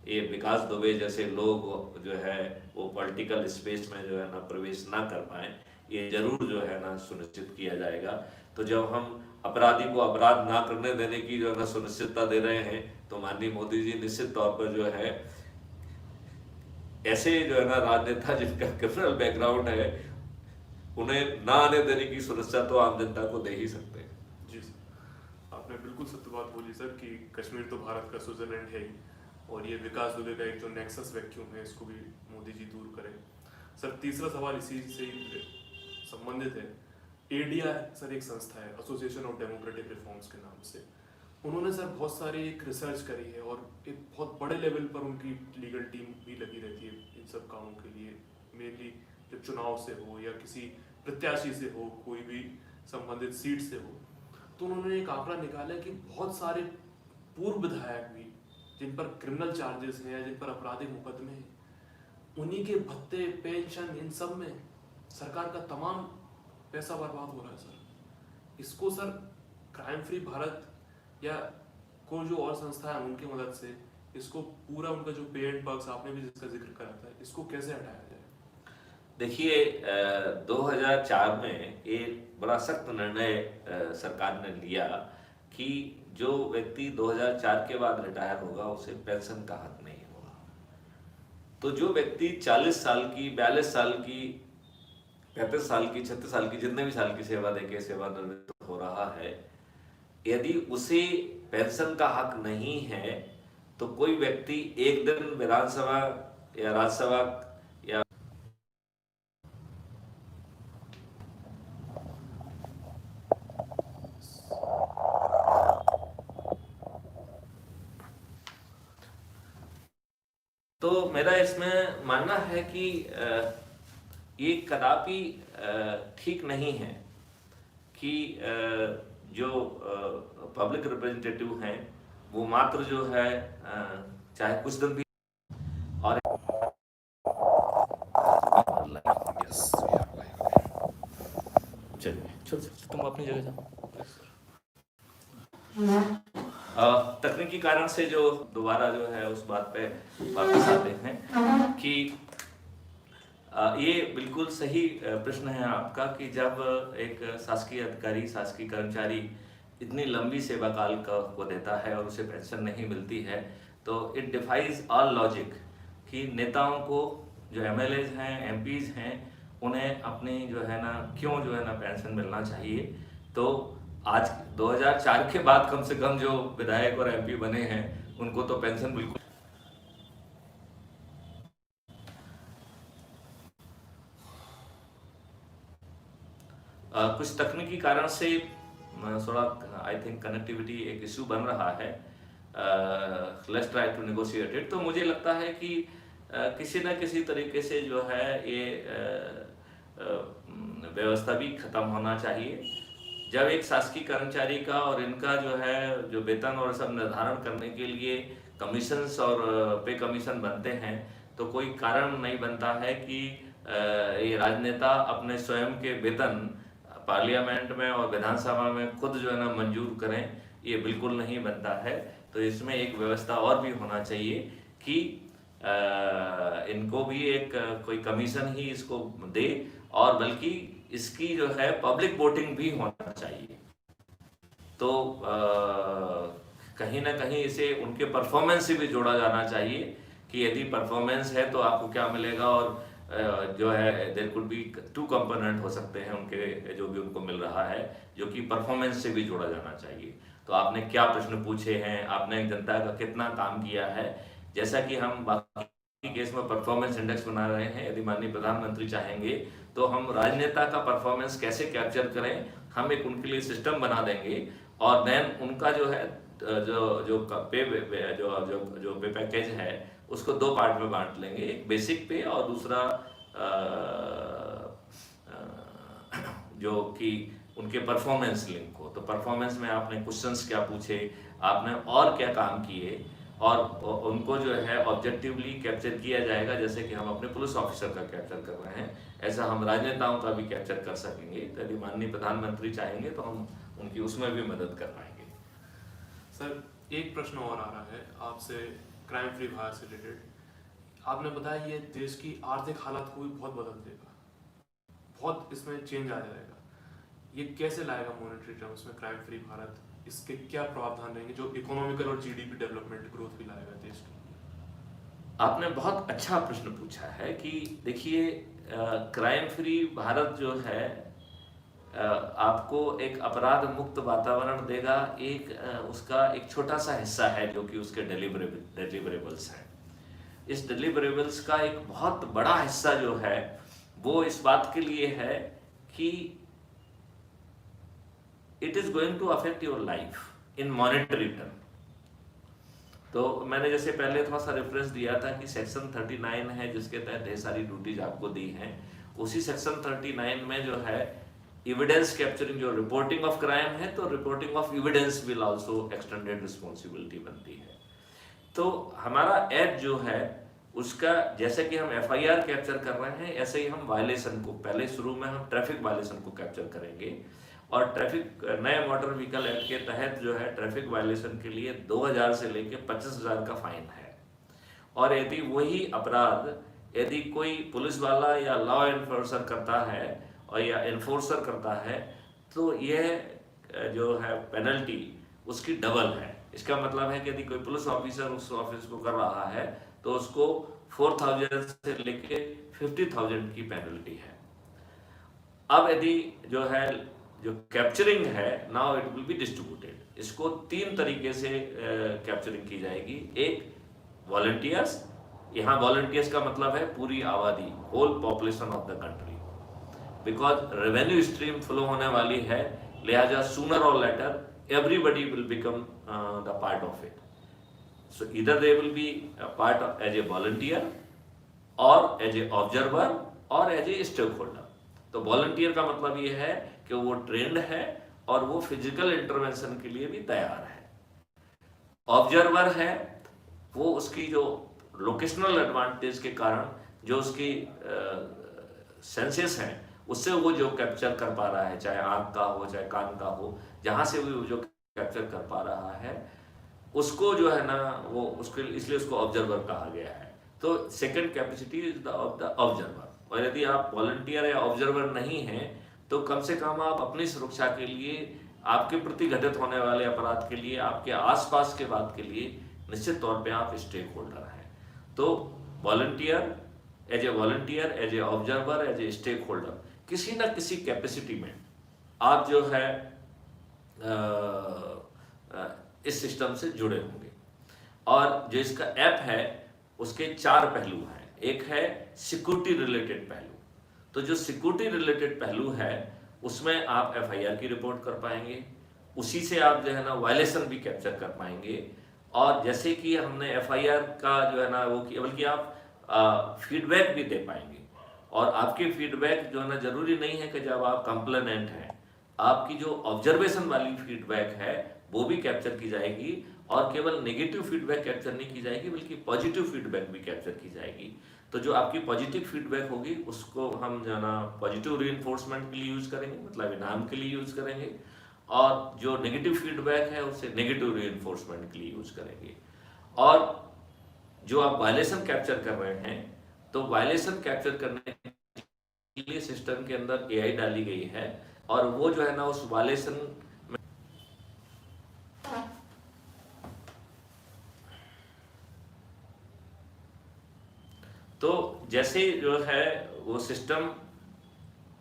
ये विकास दुबे जैसे लोग जो है वो पॉलिटिकल स्पेस में जो है ना प्रवेश ना कर पाए, ये जरूर जो है ना सुनिश्चित किया जाएगा। तो जब हम अपराधी को अपराध ना करने देने की जो है ना सुनिश्चितता दे रहे हैं, तो माननीय मोदी जी निश्चित तौर पर जो है ऐसे जो है ना राजनेता जिनका क्रिमिनल बैकग्राउंड है, उन्हें ना आने देने की सुरक्षा तो आम जनता को दे ही सकते हैं। जी सर, आपने बिल्कुल सत्य बात बोली सर कि कश्मीर तो भारत का स्विट्जरलैंड है ही, और ये विकास दुबे का एक जो नेक्सस वैक्यूम है इसको भी मोदी जी दूर करें। सर तीसरा सवाल इसी से ही संबंधित है। एडिया सर एक संस्था है, एसोसिएशन ऑफ डेमोक्रेटिक रिफॉर्म्स के नाम से। उन्होंने सर बहुत सारी एक रिसर्च करी है और एक बहुत बड़े लेवल पर उनकी लीगल टीम भी लगी रहती है इन सब कामों के लिए, मेनली जब चुनाव से हो या किसी प्रत्याशी से हो, कोई भी संबंधित सीट से हो। तो उन्होंने एक आंकड़ा निकाला कि बहुत सारे पूर्व विधायक भी जिन पर क्रिमिनल चार्जेस हैं या जिन पर आपराधिक मुकदमे हैं, उन्हीं के भत्ते, पेंशन, इन सब में सरकार का तमाम पैसा बर्बाद हो रहा है सर। इसको सर क्राइम फ्री भारत या कोई जो और संस्था है उनकी मदद से इसको पूरा उनका जो पे एंड पर्क्स आपने भी जिसका जिक्र करा था, इसको कैसे हटाया जाए? देखिए 2004 में एक बड़ा सख्त निर्णय सरकार ने लिया कि जो व्यक्ति 2004 के बाद रिटायर होगा उसे पेंशन का हक नहीं होगा। तो जो व्यक्ति 40 साल की, 42 साल की, 35 साल की, 36 साल की, जितने भी साल की सेवा देके सेवानिवृत्त हो रहा है, यदि उसे पेंशन का हक नहीं है, तो कोई व्यक्ति एक दिन विधानसभा या राज्यसभा या तो मेरा इसमें मानना है कि ये कदापि ठीक नहीं है कि जो पब्लिक रिप्रेजेंटेटिव हैं वो मात्र जो है चाहे कुछ दिन भी और चलिए तुम अपनी जगह जाओ। तकनीकी कारण से जो दोबारा जो है उस बात पे वापस आते हैं कि ये बिल्कुल सही प्रश्न है आपका कि जब एक शासकीय अधिकारी, शासकीय कर्मचारी इतनी लंबी सेवा काल को देता है और उसे पेंशन नहीं मिलती है, तो इट डिफाइज ऑल लॉजिक कि नेताओं को, जो एमएलएज हैं, एमपीज हैं, उन्हें अपनी जो है ना क्यों जो है ना पेंशन मिलना चाहिए। तो आज 2004 के बाद कम से कम जो विधायक और एमपी बने हैं उनको तो पेंशन बिल्कुल कुछ तकनीकी कारण से थोड़ा आई थिंक कनेक्टिविटी एक इशू बन रहा है। Let's try to negotiate it. तो मुझे लगता है कि किसी न किसी तरीके से जो है ये व्यवस्था भी खत्म होना चाहिए। जब एक शासकीय कर्मचारी का और इनका जो है जो वेतन और सब निर्धारण करने के लिए कमीशंस और पे कमीशन बनते हैं, तो कोई कारण नहीं बनता है कि ये राजनेता अपने स्वयं के वेतन पार्लियामेंट में और विधानसभा में खुद जो है ना मंजूर करें, ये बिल्कुल नहीं बनता है। तो इसमें एक व्यवस्था और भी होना चाहिए कि इनको भी एक कोई कमीशन ही इसको दे, और बल्कि इसकी जो है पब्लिक वोटिंग भी होना चाहिए। तो कहीं ना कहीं इसे उनके परफॉर्मेंस से भी जोड़ा जाना चाहिए कि यदि परफॉर्मेंस है तो आपको क्या मिलेगा, और जो है देयर कुड बी 2 कंपोनेंट हो सकते हैं उनके, जो भी उनको मिल रहा है, जो कि परफॉर्मेंस से भी जोड़ा जाना चाहिए। तो आपने क्या प्रश्न पूछे हैं, आपने जनता का कितना काम किया है, जैसा कि हम बाकी केस में परफॉर्मेंस इंडेक्स बना रहे हैं, यदि माननीय प्रधानमंत्री चाहेंगे तो हम राजनेता का परफॉर्मेंस कैसे कैप्चर करें, हम एक उनके लिए सिस्टम बना देंगे, और देन उनका जो है जो जो पे जो जो जो पे पैकेज है उसको 2 पार्ट में बांट लेंगे, एक बेसिक पे और दूसरा जो कि उनके परफॉर्मेंस लिंक हो। तो परफॉर्मेंस में आपने क्वेश्चंस क्या पूछे, आपने और क्या काम किए, और उनको जो है ऑब्जेक्टिवली कैप्चर किया जाएगा, जैसे कि हम अपने पुलिस ऑफिसर का कैप्चर कर रहे हैं, ऐसा हम राजनेताओं का भी कैप्चर कर सकेंगे। तो यदि माननीय प्रधानमंत्री चाहेंगे तो हम उनकी उसमें भी मदद कर पाएंगे। सर, एक प्रश्न और आ रहा है आपसे क्राइम फ्री भारत से रिलेटेड। आपने बताया ये देश की आर्थिक हालत को भी बहुत बदल देगा, बहुत इसमें चेंज आ जाएगा। ये कैसे लाएगा मॉनेटरी टर्म्स में क्राइम फ्री भारत? इसके क्या प्रावधान रहेंगे जो इकोनॉमिकल और जीडीपी डेवलपमेंट ग्रोथ भी लाएगा देश की? आपने बहुत अच्छा प्रश्न पूछा है कि देखिए, क्राइम फ्री भारत जो है आपको एक अपराध मुक्त वातावरण देगा, एक उसका एक छोटा सा हिस्सा है जो कि उसके डिलीवरेबल्स हैं। इस डिलीवरेबल्स का एक बहुत बड़ा हिस्सा जो है वो इस बात के लिए है कि it is going to affect your life in monetary term. तो मैंने जैसे पहले थोड़ा सा रेफरेंस दिया था कि सेक्शन 39 है जिसके तहत ढेर सारी ड्यूटीज आपको दी हैं। उसी सेक्शन 39 में जो है एविडेंस कैप्चरिंग, जो रिपोर्टिंग ऑफ क्राइम है, तो reporting of evidence will also extended responsibility बनती है। तो हमारा एक्ट जो है उसका, जैसे कि हम एफआईआर कैप्चर कर रहे हैं, ऐसे ही हम वायलेशन को, पहले शुरू में हम ट्रैफिक वायलेशन को कैप्चर करेंगे, और ट्रैफिक नए मोटर व्हीकल एक्ट के तहत जो है ट्रैफिक वायलेशन के लिए 2000 से लेकर 25,000 का फाइन है। और यदि वही अपराध यदि कोई पुलिस वाला या लॉ एनफोर्सर करता है और या एनफोर्सर करता है, तो यह जो है पेनल्टी उसकी डबल है। इसका मतलब है कि यदि कोई पुलिस ऑफिसर उस ऑफिस को कर रहा है तो उसको 4,000 से लेके 50,000 की पेनल्टी है। अब यदि जो है जो कैप्चरिंग है, now it will be distributed. इसको 3 तरीके से कैप्चरिंग की जाएगी। एक, वॉलंटियर्स, यहाँ वॉलंटियर्स का मतलब है पूरी आबादी, whole population of the country, because revenue stream flow होने वाली है, लिहाजा सूनर और later everybody will become the part of it. So either they will be a part of, as a volunteer or as a observer or as a stakeholder। तो volunteer का मतलब ये है कि वो ट्रेंड है और वो फिजिकल इंटरवेंशन के लिए भी तैयार है। ऑब्जर्वर है, वो उसकी जो लोकेशनल एडवांटेज के कारण जो उसकी सेंसेस हैं उससे वो जो कैप्चर कर पा रहा है, चाहे आँख का हो चाहे कान का हो, जहाँ से वो जो कैप्चर कर पा रहा है उसको जो है ना वो उसके, इसलिए उसको ऑब्जर्वर कहा गया है। तो second capacity is of the observer. और यदि आप वॉलंटियर या ऑब्जर्वर नहीं हैं तो कम से कम आप अपनी सुरक्षा के लिए, आपके प्रति घटित होने वाले अपराध के लिए, आपके आसपास के बात के लिए निश्चित तौर पे आप स्टेक होल्डर हैं। तो volunteer, as a volunteer, as a observer, as a stakeholder, किसी न किसी कैपेसिटी में आप जो है इस सिस्टम से जुड़े होंगे। और जो इसका ऐप है उसके 4 पहलू हैं। एक है सिक्योरिटी रिलेटेड पहलू। तो जो सिक्योरिटी रिलेटेड पहलू है उसमें आप एफआईआर की रिपोर्ट कर पाएंगे, उसी से आप जो है ना वायलेशन भी कैप्चर कर पाएंगे। और जैसे कि हमने एफआईआर का जो है ना वो किया, बल्कि आप फीडबैक भी दे पाएंगे। और आपके फीडबैक जो है ना जरूरी नहीं है कि जब आप कंप्लेनेंट हैं, आपकी जो ऑब्जर्वेशन वाली फीडबैक है वो भी कैप्चर की जाएगी। और केवल नेगेटिव फीडबैक कैप्चर नहीं की जाएगी बल्कि पॉजिटिव फीडबैक भी कैप्चर की जाएगी। तो जो आपकी पॉजिटिव फीडबैक होगी उसको हम जो है ना पॉजिटिव रीइंफोर्समेंट के लिए यूज करेंगे, मतलब इनाम के लिए यूज करेंगे। और जो नेगेटिव फीडबैक है उसे नेगेटिव रीइंफोर्समेंट के लिए यूज करेंगे। और जो आप वायलेशन कैप्चर कर रहे हैं, तो वायलेशन कैप्चर करने के लिए सिस्टम के अंदर एआई डाली गई है, और वो जो है ना उस वायलेशन तो जैसे जो है वो सिस्टम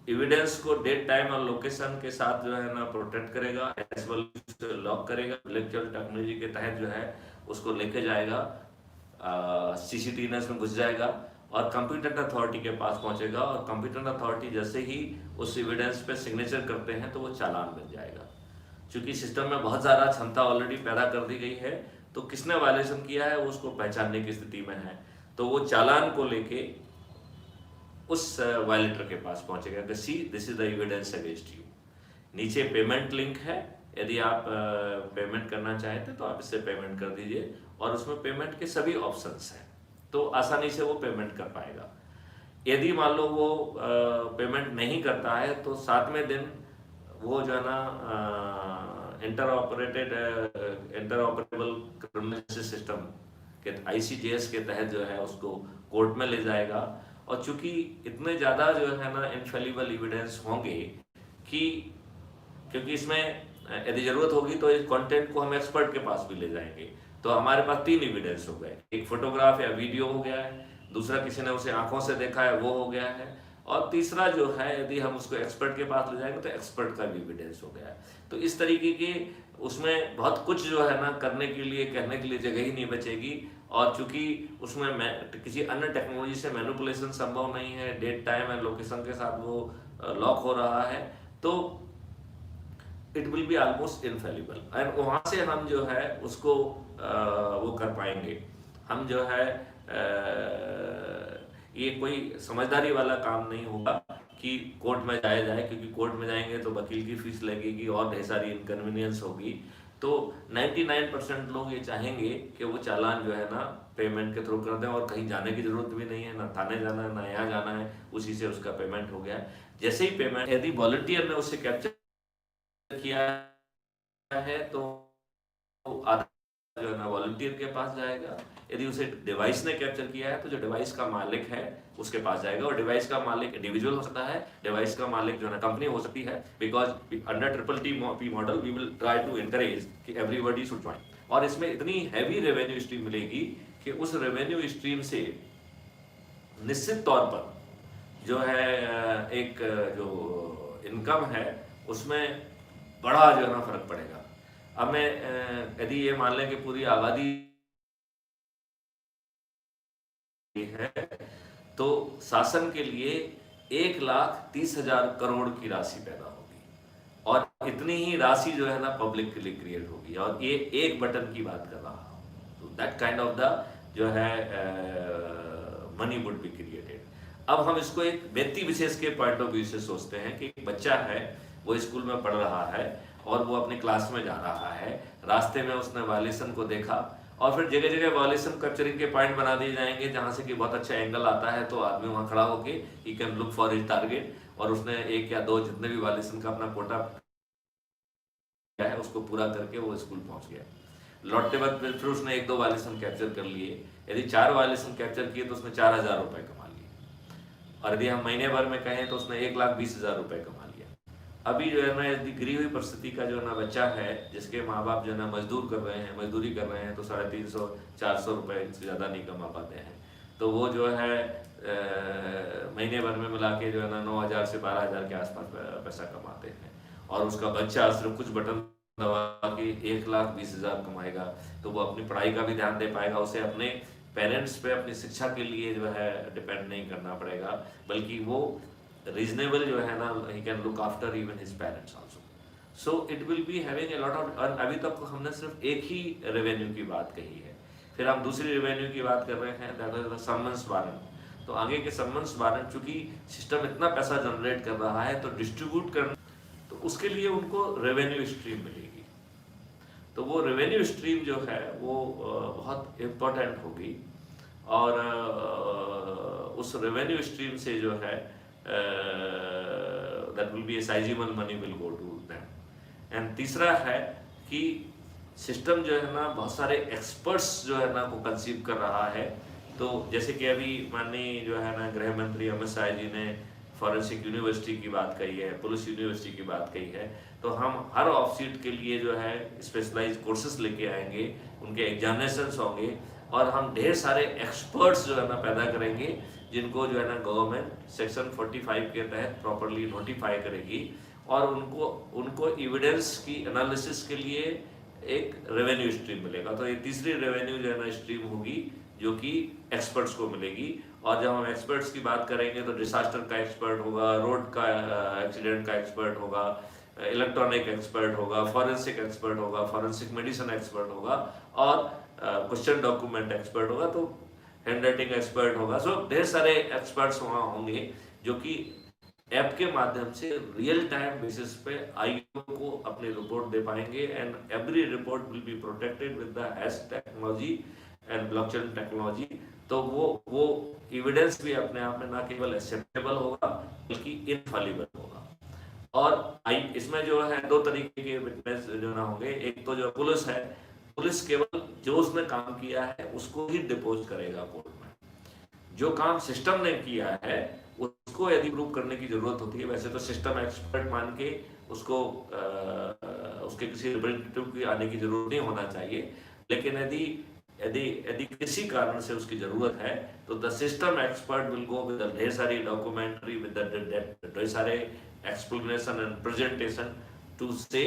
एविडेंस को डेट टाइम और लोकेशन के साथ जो है ना प्रोटेक्ट करेगा, एज वेल लॉक करेगा, इलेक्ट्रॉनिक टेक्नोलॉजी के तहत जो है उसको लेके जाएगा, सीसीटीवीनेस में घुस जाएगा और कंप्यूटर अथॉरिटी के पास पहुंचेगा, और कंप्यूटर अथॉरिटी जैसे ही उस एविडेंस पे सिग्नेचर करते हैं तो वो चालान बन जाएगा। क्योंकि सिस्टम में बहुत ज़्यादा क्षमता ऑलरेडी पैदा कर दी गई है, तो किसने वायलेशन किया है वो उसको पहचानने की स्थिति में है, तो वो चालान को लेके उस वायलेटर के पास पहुंचेगा कि see this is the evidence against you. नीचे पेमेंट लिंक है, यदि आप पेमेंट करना चाहते तो आप इससे पेमेंट कर दीजिए, और उसमें पेमेंट के सभी ऑप्शंस हैं, तो आसानी से वो पेमेंट कर पाएगा। यदि मान लो वो पेमेंट नहीं करता है तो 7वें दिन वो जो है ना इंटरऑपरेबल क्रिमिनल सिस्टम के ICJS के तहत जो है उसको कोर्ट में ले जाएगा। और चूंकि इतने ज़्यादा जो है ना इनफेलिबल एविडेंस होंगे कि क्योंकि इसमें यदि ज़रूरत होगी तो इस कंटेंट को हम एक्सपर्ट के पास भी ले जाएंगे, तो हमारे पास 3 एविडेंस हो गए, एक फोटोग्राफ या वीडियो हो गया है, दूसरा किसी ने उसे आंखों से देखा है वो हो गया है, और तीसरा जो है यदि हम उसको एक्सपर्ट के पास ले जाएंगे तो एक्सपर्ट का भी एविडेंस हो गया है। तो इस तरीके के उसमें बहुत कुछ जो है ना करने के लिए, कहने के लिए जगह ही नहीं बचेगी। और चूंकि उसमें किसी अन्य टेक्नोलॉजी से मैनिपुलेशन संभव नहीं है, डेट टाइम एंड लोकेशन के साथ वो लॉक हो रहा है, तो it will be almost infallible, and वहाँ से हम जो है उसको वो कर पाएंगे। हम जो है ये कोई समझदारी वाला काम नहीं होगा कि कोर्ट में जाया जाए, क्योंकि कोर्ट में जाएंगे तो वकील की फीस लगेगी और ढेर सारी इनकन्वीनियंस होगी। तो 99% लोग ये चाहेंगे कि वो चालान जो है ना पेमेंट के थ्रू कर दें, और कहीं जाने की जरूरत भी नहीं है, ना थाने जाना है ना यहाँ जाना है, उसी से उसका पेमेंट हो गया है। जैसे ही पेमेंट, यदि वॉलंटियर ने उसे कैप्चर किया है तो आधा जो है ना वॉलंटियर के पास जाएगा, यदि उसे डिवाइस ने कैप्चर किया है तो जो डिवाइस का मालिक है उसके पास जाएगा, और डिवाइस का मालिक इंडिविजुअल हो सकता है, डिवाइस का मालिक जो है ना कंपनी हो सकती है, because under TTT model we will try to encourage कि एवरीबॉडी शुड ज्वाइन। और इसमें इतनी हैवी रेवेन्यू स्ट्रीम मिलेगी कि उस रेवेन्यू स्ट्रीम से निश्चित तौर पर जो है एक जो इनकम है उसमें बड़ा जो है ना फर्क पड़ेगा। अब मैं यदि ये मान लें कि पूरी आबादी है तो शासन के लिए 1,30,000 करोड़ की राशि पैदा होगी, और इतनी ही राशि जो है ना पब्लिक के लिए क्रिएट होगी, और ये एक बटन की बात कर रहा हूँ, तो दैट काइंड ऑफ द जो है मनी वुड बी क्रिएटेड। अब हम इसको एक व्यक्ति विशेष के पॉइंट ऑफ व्यू से सोचते हैं कि एक बच्चा है, वो स्कूल में पढ़ रहा है और वो अपनी क्लास में जा रहा है, रास्ते में उसने वायलेशन को देखा, और फिर जगह जगह वायलेशन कैप्चरिंग के पॉइंट बना दिए जाएंगे जहां से कि बहुत अच्छा एंगल आता है, तो आदमी वहां खड़ा होके he can look for his target, और उसने 1 या 2 जितने भी वायलेशन का अपना कोटा है उसको पूरा करके वो स्कूल पहुंच गया। लौटते वक्त फिर उसने 1-2 वायलेशन कैप्चर कर लिए, यदि 4 वायलेशन कैप्चर किए तो उसने 4,000 रुपए कमा लिए, और यदि हम महीने भर में कहें तो उसने 1,20,000 रुपए कमा लिया। अभी जो है ना यदि गिरी हुई परिस्थिति का जो है ना बच्चा है, जिसके माँ बाप जो है ना मजदूरी कर रहे हैं तो 350-400 रुपए से ज़्यादा नहीं कमा पाते हैं, तो वो जो है महीने भर में मिला के जो है ना 9,000 से 12,000 के आसपास पैसा कमाते हैं, और उसका बच्चा सिर्फ कुछ बटन दबा के 1,20,000 कमाएगा, तो वो अपनी पढ़ाई का भी ध्यान दे पाएगा, उसे अपने पेरेंट्स पे अपनी शिक्षा के लिए जो है डिपेंड नहीं करना पड़ेगा, बल्कि वो रीजनेबल जो है ना he can look after even his parents also. So it will be having a lot of, और अभी तक हमने सिर्फ एक ही रेवेन्यू की बात कही है, फिर हम दूसरी रेवेन्यू की बात कर रहे हैं, that is the summons warrant. तो आगे के समन्स वारंट, चूंकि सिस्टम इतना पैसा जनरेट कर रहा है तो डिस्ट्रीब्यूट करना, तो उसके लिए उनको रेवेन्यू स्ट्रीम मिलेगी, तो वो रेवेन्यू स्ट्रीम जो है वो बहुत इम्पोर्टेंट होगी, और उस रेवेन्यू स्ट्रीम से जो है that will be a sizable money will go to them। And तीसरा है कि सिस्टम जो है ना बहुत सारे एक्सपर्ट्स जो है ना को कंसीव कर रहा है, तो जैसे कि अभी माननीय जो है ना गृह मंत्री अमित शाह जी ने फॉरेंसिक यूनिवर्सिटी की बात कही है, पुलिस यूनिवर्सिटी की बात कही है, तो हम हर ऑफ सीट के लिए जो है स्पेशलाइज कोर्सेज लेके आएंगे, उनके एग्जामिनेशंस होंगे, और हम ढेर सारे एक्सपर्ट्स जो है ना पैदा करेंगे, जिनको जो है ना गवर्नमेंट सेक्शन 45 के तहत प्रॉपरली नोटिफाई करेगी, और उनको उनको एविडेंस की एनालिसिस के लिए एक रेवेन्यू स्ट्रीम मिलेगा। तो ये तीसरी रेवेन्यू जो है ना स्ट्रीम होगी, जो कि एक्सपर्ट्स को मिलेगी। और जब हम एक्सपर्ट्स की बात करेंगे तो डिसास्टर का एक्सपर्ट होगा, रोड का एक्सीडेंट का एक्सपर्ट होगा, इलेक्ट्रॉनिक एक्सपर्ट होगा, फॉरेंसिक एक्सपर्ट होगा, फॉरेंसिक मेडिसिन एक्सपर्ट होगा, और क्वेश्चन डॉक्यूमेंट एक्सपर्ट होगा, तो हैंड राइटिंग एक्सपर्ट होगा। सो ढेर सारे एक्सपर्ट्स वहाँ होंगे जो कि ऐप के माध्यम से रियल टाइम बेसिस पे आईओ को अपनी रिपोर्ट दे पाएंगे, and every report will be protected with the hash technology and blockchain technology. तो वो एविडेंस भी अपने आप में ना केवल एक्सेप्टेबल होगा बल्कि इनफॉलिबल होगा। और इसमें जो है दो तरीके के विटनेस जो ना होंगे। एक तो जो पुलिस है, पुलिस केवल जो उसने काम किया है उसको ही डिपोज करेगा कोर्ट में। जो काम सिस्टम ने किया है उसको यदि प्रूव करने की जरूरत होती है, वैसे तो सिस्टम एक्सपर्ट मान के उसको उसके किसी रिप्रेजेंटेटिव की आने की जरूरत नहीं होना चाहिए। लेकिन यदि यदि यदि किसी कारण से उसकी जरूरत है तो the system expert will go with ढेर सारी डॉक्यूमेंट्री, विद ढेर सारे explanation and presentation to say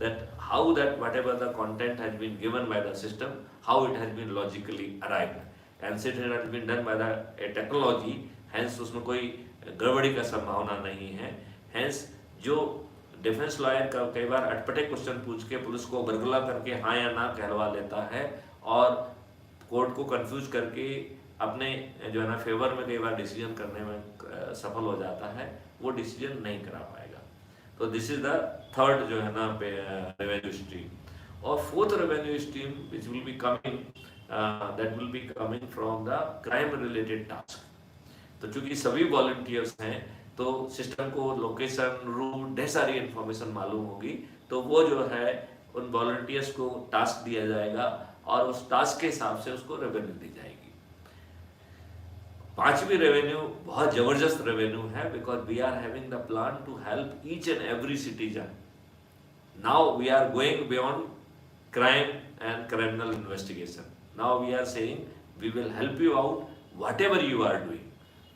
that how that whatever the content has been given by the system, how it has been logically arrived, and since it has been done by the a technology, hence उसमें कोई गड़बड़ी का संभावना नहीं है। hence जो defence lawyer का कई बार अटपटे क्वेश्चन पूछ के पुलिस को बरगला करके हाँ या ना कहलवा लेता है और कोर्ट को कंफ्यूज करके अपने जो है ना फेवर में कई बार डिसीजन करने में सफल हो जाता है, वो डिसीजन नहीं करा पाएगा। तो दिस इज द थर्ड जो है ना रेवेन्यू स्ट्रीम। और fourth revenue stream which will be coming, that will be coming from the crime related task. तो चूंकि सभी वॉलंटियर्स हैं तो सिस्टम को लोकेशन, रूट, ढेर सारी इंफॉर्मेशन मालूम होगी, तो वो जो है उन वॉलंटियर्स को टास्क दिया जाएगा और उस टास्क के हिसाब से उसको रेवेन्यू दी जाएगी। पांचवी रेवेन्यू बहुत जबरदस्त रेवेन्यू है, because we are having the plan to help each and every citizen. Now we are going beyond crime and criminal investigation. Now we are saying we will help you out whatever you are doing.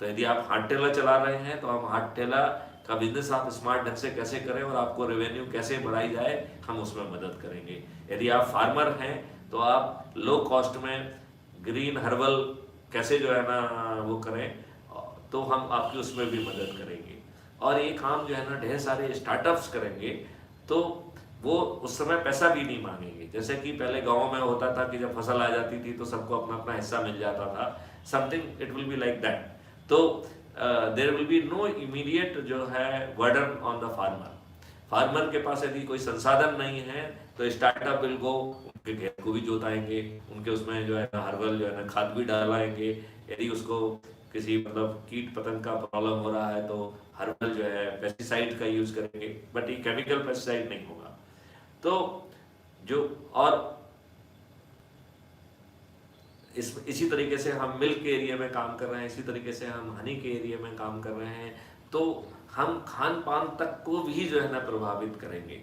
तो यदि आप हाथ ठेला चला रहे हैं तो हम हाथ ठेला का बिजनेस आप स्मार्ट ढंग से कैसे करें और आपको रेवेन्यू कैसे बढ़ाई जाए, हम उसमें मदद करेंगे। यदि आप फार्मर हैं तो आप लो कॉस्ट में ग्रीन हर्बल कैसे जो है ना वो करें, तो हम आपकी उसमें भी मदद करेंगे। और ये काम जो है ना ढेर सारे स्टार्टअप्स करेंगे तो वो उस समय पैसा भी नहीं मांगेंगे। जैसे कि पहले गाँव में होता था कि जब फसल आ जाती थी तो सबको अपना अपना हिस्सा मिल जाता था, something it will be like that. तो there will be no immediate जो है burden on the farmer. Farmer के पास यदि कोई संसाधन नहीं है तो स्टार्टअप विल गो, उनके खेत को भी जोताएंगे, उनके उसमें जो है ना हर्बल जो है ना खाद भी डालाएंगे। यदि उसको किसी मतलब कीट पतंग का प्रॉब्लम हो रहा है तो हर्बल जो है पेस्टिसाइड का यूज करेंगे, बट ये केमिकल पेस्टिसाइड नहीं होगा। तो जो और इसी तरीके से हम मिल्क के एरिया में काम कर रहे हैं, इसी तरीके से हम हनी के एरिया में काम कर रहे हैं, तो हम खान पान तक को भी जो है ना प्रभावित करेंगे।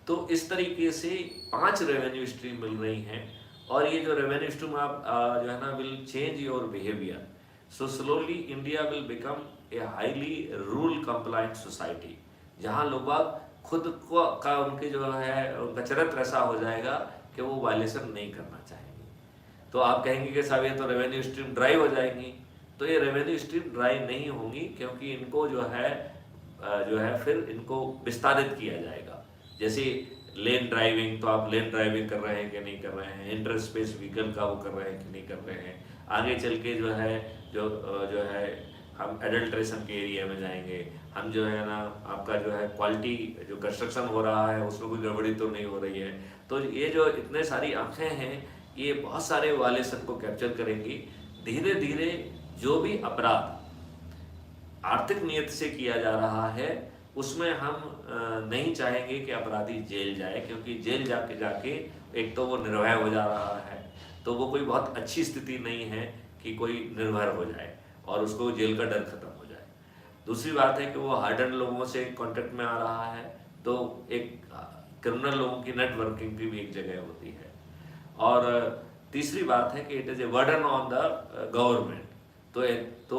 तो इस तरीके से 5 रेवेन्यू स्ट्रीम मिल रही हैं, और ये जो रेवेन्यू स्ट्रीम आप जो है ना will change your behaviour. So slowly India will become a highly rule compliant society, जहाँ लोग खुद को का उनके जो है उनका चरित्र ऐसा हो जाएगा कि वो वायलेशन नहीं करना चाहेंगे। तो आप कहेंगे कि साहब ये तो रेवेन्यू स्ट्रीम ड्राई हो जाएंगी, तो ये रेवेन्यू स्ट्रीम ड्राई नहीं होंगी, क्योंकि इनको जो है फिर इनको विस्तारित किया जाएगा। जैसे लेन ड्राइविंग, तो आप लेन ड्राइविंग कर रहे हैं कि नहीं कर रहे हैं, इंटर स्पेस व्हीकल का वो कर रहे हैं कि नहीं कर रहे हैं। आगे चल के जो है हम एडल्ट्रेशन के एरिया में जाएंगे, हम जो है ना आपका जो है क्वालिटी जो कंस्ट्रक्शन हो रहा है उसमें कोई गड़बड़ी तो नहीं हो रही है। तो ये जो इतने सारी आंखें हैं ये बहुत सारे वायलेशन को कैप्चर करेंगी। धीरे धीरे जो भी अपराध आर्थिक नियत से किया जा रहा है उसमें हम नहीं चाहेंगे कि अपराधी जेल जाए, क्योंकि जेल जाके एक तो वो निर्भय हो जा रहा है, तो वो कोई बहुत अच्छी स्थिति नहीं है कि कोई निर्भर हो जाए और उसको जेल का डर खत्म हो जाए। दूसरी बात है कि वो हार्डन लोगों से कांटेक्ट में आ रहा है, तो एक क्रिमिनल लोगों की नेटवर्किंग की भी एक जगह होती है। और तीसरी बात है कि it is a burden on the government. तो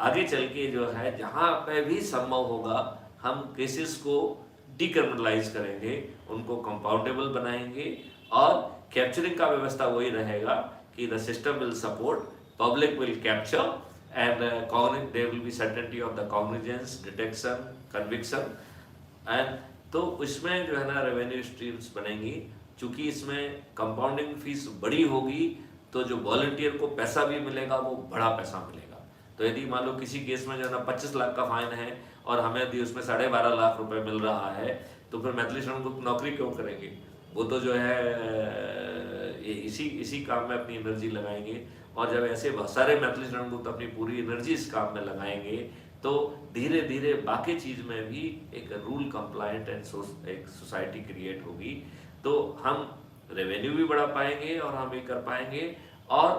आगे चल के जो है जहाँ पे भी संभव होगा हम केसेस को डिक्रिमिनलाइज करेंगे, उनको कंपाउंडेबल बनाएंगे और कैप्चरिंग का व्यवस्था वही रहेगा कि the system will support, public will capture and there will be certainty of the cognizance, detection, conviction and तो इसमें जो है ना रेवेन्यू स्ट्रीम्स बनेंगी। चूंकि इसमें कंपाउंडिंग फीस बड़ी होगी तो जो वॉलंटियर को पैसा भी मिलेगा वो बड़ा पैसा मिलेगा। तो यदि मान लो किसी केस में जो है ना 25 लाख का फाइन है और हमें यदि उसमें 12.5 लाख रुपए मिल रहा है तो फिर मैथिली शरण गुप्त नौकरी क्यों करेंगे? वो तो जो है इसी काम में अपनी एनर्जी लगाएंगे। और जब ऐसे बहुत सारे मैथिली शरण गुप्त अपनी पूरी एनर्जी इस काम में लगाएंगे तो धीरे धीरे बाकी चीज में भी एक रूल कंप्लायंट एंड एक सोसाइटी क्रिएट होगी। तो हम रेवेन्यू भी बढ़ा पाएंगे और हम ये कर पाएंगे। और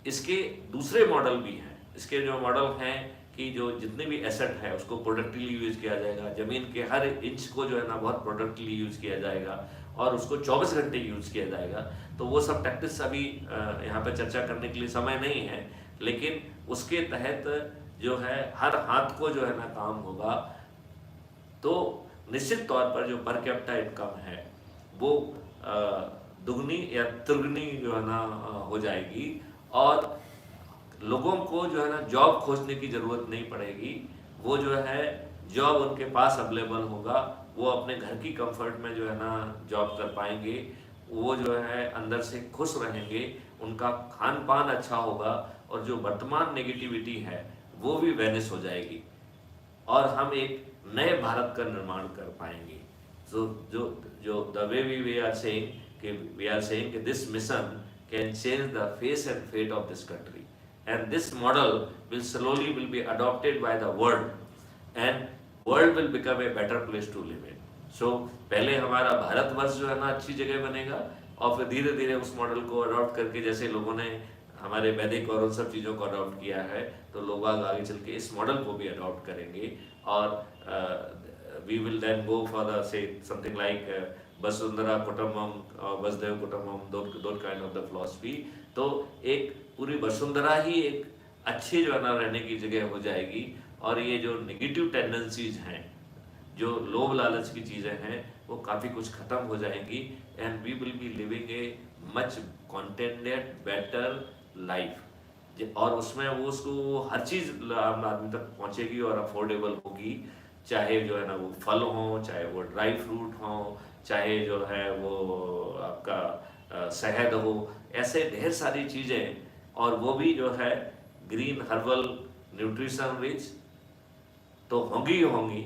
इसके दूसरे मॉडल भी हैं। इसके जो मॉडल हैं कि जो जितने भी एसेट है उसको प्रोडक्टिवली यूज किया जाएगा, जमीन के हर इंच को जो है ना बहुत प्रोडक्टिवली यूज किया जाएगा और उसको 24 घंटे यूज किया जाएगा। तो वो सब टैक्टिक्स अभी यहाँ पे चर्चा करने के लिए समय नहीं है, लेकिन उसके तहत जो है हर हाथ को जो है ना काम होगा। तो निश्चित तौर पर जो पर कैपिटा इनकम है वो दुगनी या तिगुनी जो है ना हो जाएगी और लोगों को जो है ना जॉब खोजने की जरूरत नहीं पड़ेगी। वो जो है जॉब उनके पास अवेलेबल होगा, वो अपने घर की कंफर्ट में जो है ना जॉब कर पाएंगे, वो जो है अंदर से खुश रहेंगे, उनका खान पान अच्छा होगा और जो वर्तमान नेगेटिविटी है वो भी वैनिश हो जाएगी और हम एक नए भारत का निर्माण कर पाएंगे। जो the way we are saying कि this mission can change the face and fate of this country and this model will slowly be adopted by the world and world will become a better place to live in. So पहले हमारा भारतवर्ष जो है ना अच्छी जगह बनेगा और फिर धीरे धीरे उस मॉडल को अडॉप्ट करके जैसे लोगों ने हमारे वैदिक और उन सब चीज़ों को अडॉप्ट किया है तो लोग आगे चल के इस मॉडल को भी अडॉप्ट करेंगे और we will then go for the say something like वसुंधरा कुटुंबम, वसुधैव कुटुंबम, that kind of the philosophy. तो एक पूरी वसुंधरा ही एक अच्छी जो है ना रहने की जगह हो जाएगी और ये जो नेगेटिव टेंडेंसीज हैं, जो लोभ लालच की चीज़ें हैं वो काफ़ी कुछ ख़त्म हो जाएंगी and we will be living a much contented better life. और उसमें वो उसको हर चीज़ आम आदमी तक पहुंचेगी और अफोर्डेबल होगी, चाहे जो है ना वो फल हो, चाहे वो ड्राई फ्रूट हो, चाहे जो है वो आपका शहद हो, ऐसे ढेर सारी चीज़ें और वो भी जो है ग्रीन हर्बल न्यूट्रिशन रिच तो होंगी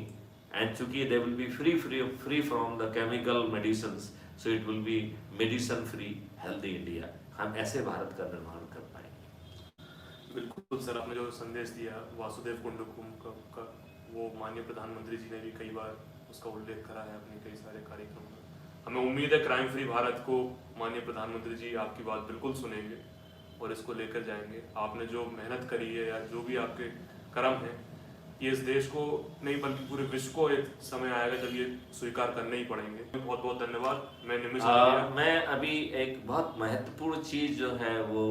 एंड चूंकि they will be free from the chemical medicines, so it will B medicine free healthy India. हम ऐसे भारत का निर्माण कर पाएंगे। बिल्कुल सर, आपने जो संदेश दिया वासुदेव कुंडुकुम का वो माननीय प्रधानमंत्री जी ने भी कई बार उसका उल्लेख करा है अपने कई सारे कार्यक्रम में। हमें उम्मीद है क्राइम फ्री भारत को माननीय प्रधानमंत्री जी आपकी बात बिल्कुल सुनेंगे और इसको लेकर जाएंगे। आपने जो मेहनत करी है या जो भी आपके कर्म हैं ये इस देश को नहीं बल्कि पूरे विश्व को एक समय आएगा जब ये स्वीकार करने ही पड़ेंगे। बहुत बहुत धन्यवाद। मैं निमिष मैं अभी एक बहुत महत्वपूर्ण चीज जो है वो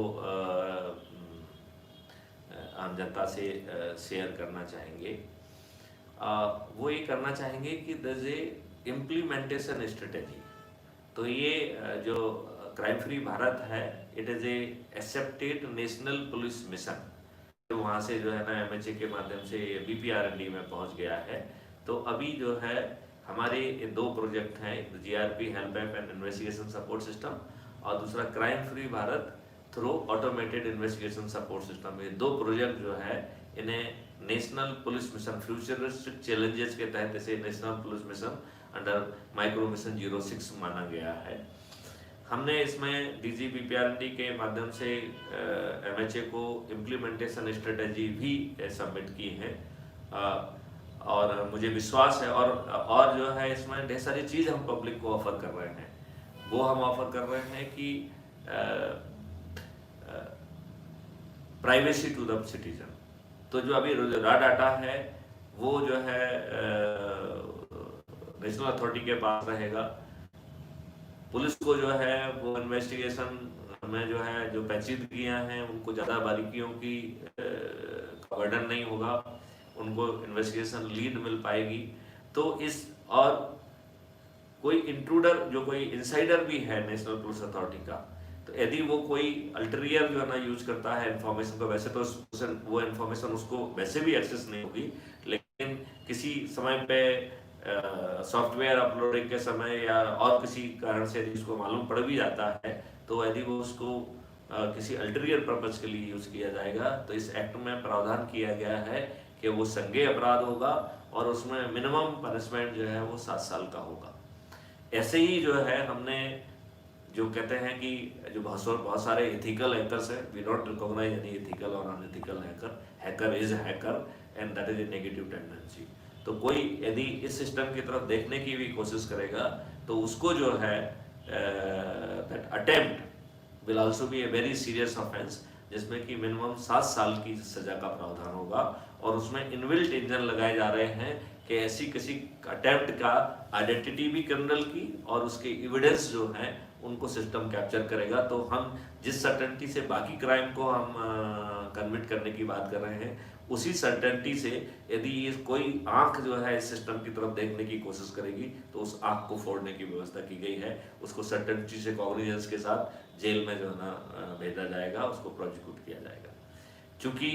आम जनता से शेयर करना चाहेंगे। वो ये करना चाहेंगे कि दर ए इम्प्लीमेंटेशन स्ट्रेटेजी। तो ये जो क्राइम फ्री भारत है it is a accepted national police mission. तो वहाँ से जो है ना MHA के माध्यम से BPRND में पहुँच गया है। तो अभी जो है हमारे 2 प्रोजेक्ट हैं, एक GRP help app and investigation support system और दूसरा crime free Bharat through automated investigation support system. ये 2 प्रोजेक्ट जो है इन्हें national police mission futuristic challenges के तहत इसे national police mission under micro mission 06 माना गया है। हमने इसमें DG BPRND के माध्यम से MHA को इम्प्लीमेंटेशन स्ट्रेटेजी भी सबमिट की है और मुझे विश्वास है और जो है इसमें ढेर सारी चीज़ हम पब्लिक को ऑफर कर रहे हैं। वो हम ऑफर कर रहे हैं कि प्राइवेसी टू द सिटीजन। तो जो अभी रॉ डाटा है वो जो है नेशनल अथॉरिटी के पास रहेगा। पुलिस को जो है वो इन्वेस्टिगेशन में जो है जो पेचीदगियां हैं उनको ज़्यादा बारीकियों की का वर्णन नहीं होगा, उनको इन्वेस्टिगेशन लीड मिल पाएगी। तो इस और कोई इंट्रूडर जो कोई इनसाइडर भी है नेशनल पुलिस अथॉरिटी का, तो यदि वो कोई अल्टीरियर जो है ना यूज करता है इन्फॉर्मेशन को, वैसे तो वो इन्फॉर्मेशन उसको वैसे भी एक्सेस नहीं होगी, लेकिन किसी समय पे सॉफ्टवेयर अपलोडिंग के समय या और किसी कारण से यदि उसको मालूम पड़ भी जाता है, तो यदि वो उसको किसी अल्टीरियर पर्पज के लिए यूज किया जाएगा, तो इस एक्ट में प्रावधान किया गया है कि वो संज्ञेय अपराध होगा और उसमें मिनिमम पनिशमेंट जो है वो 7 साल का होगा। ऐसे ही जो है हमने जो कहते हैं कि जो बहुत सारे एथिकल हैकर्स हैं, we don't recognize any ethical और unethical hacker, hacker is hacker and that is a negative tendency. तो कोई यदि इस सिस्टम की तरफ देखने की भी कोशिश करेगा तो उसको जो है that attempt will also B a very serious offence, जिसमें कि मिनिमम 7 साल की सजा का प्रावधान होगा। और उसमें इनबिल्ट इंजन लगाए जा रहे हैं कि ऐसी किसी अटेम्प्ट का आइडेंटिटी भी क्रिमिनल की और उसके एविडेंस जो हैं उनको सिस्टम कैप्चर करेगा। तो हम जिस सर्टेनिटी से बाकी क्राइम को हम कन्विट करने की बात कर रहे हैं, उसी सर्टेनिटी से यदि ये कोई आंख जो है इस सिस्टम की तरफ देखने की कोशिश करेगी तो उस आंख को फोड़ने की व्यवस्था की गई है। उसको सर्टेनिटी से कॉग्निजेंस के साथ जेल में जो है ना भेजा जाएगा, उसको प्रोसिक्यूट किया जाएगा। क्योंकि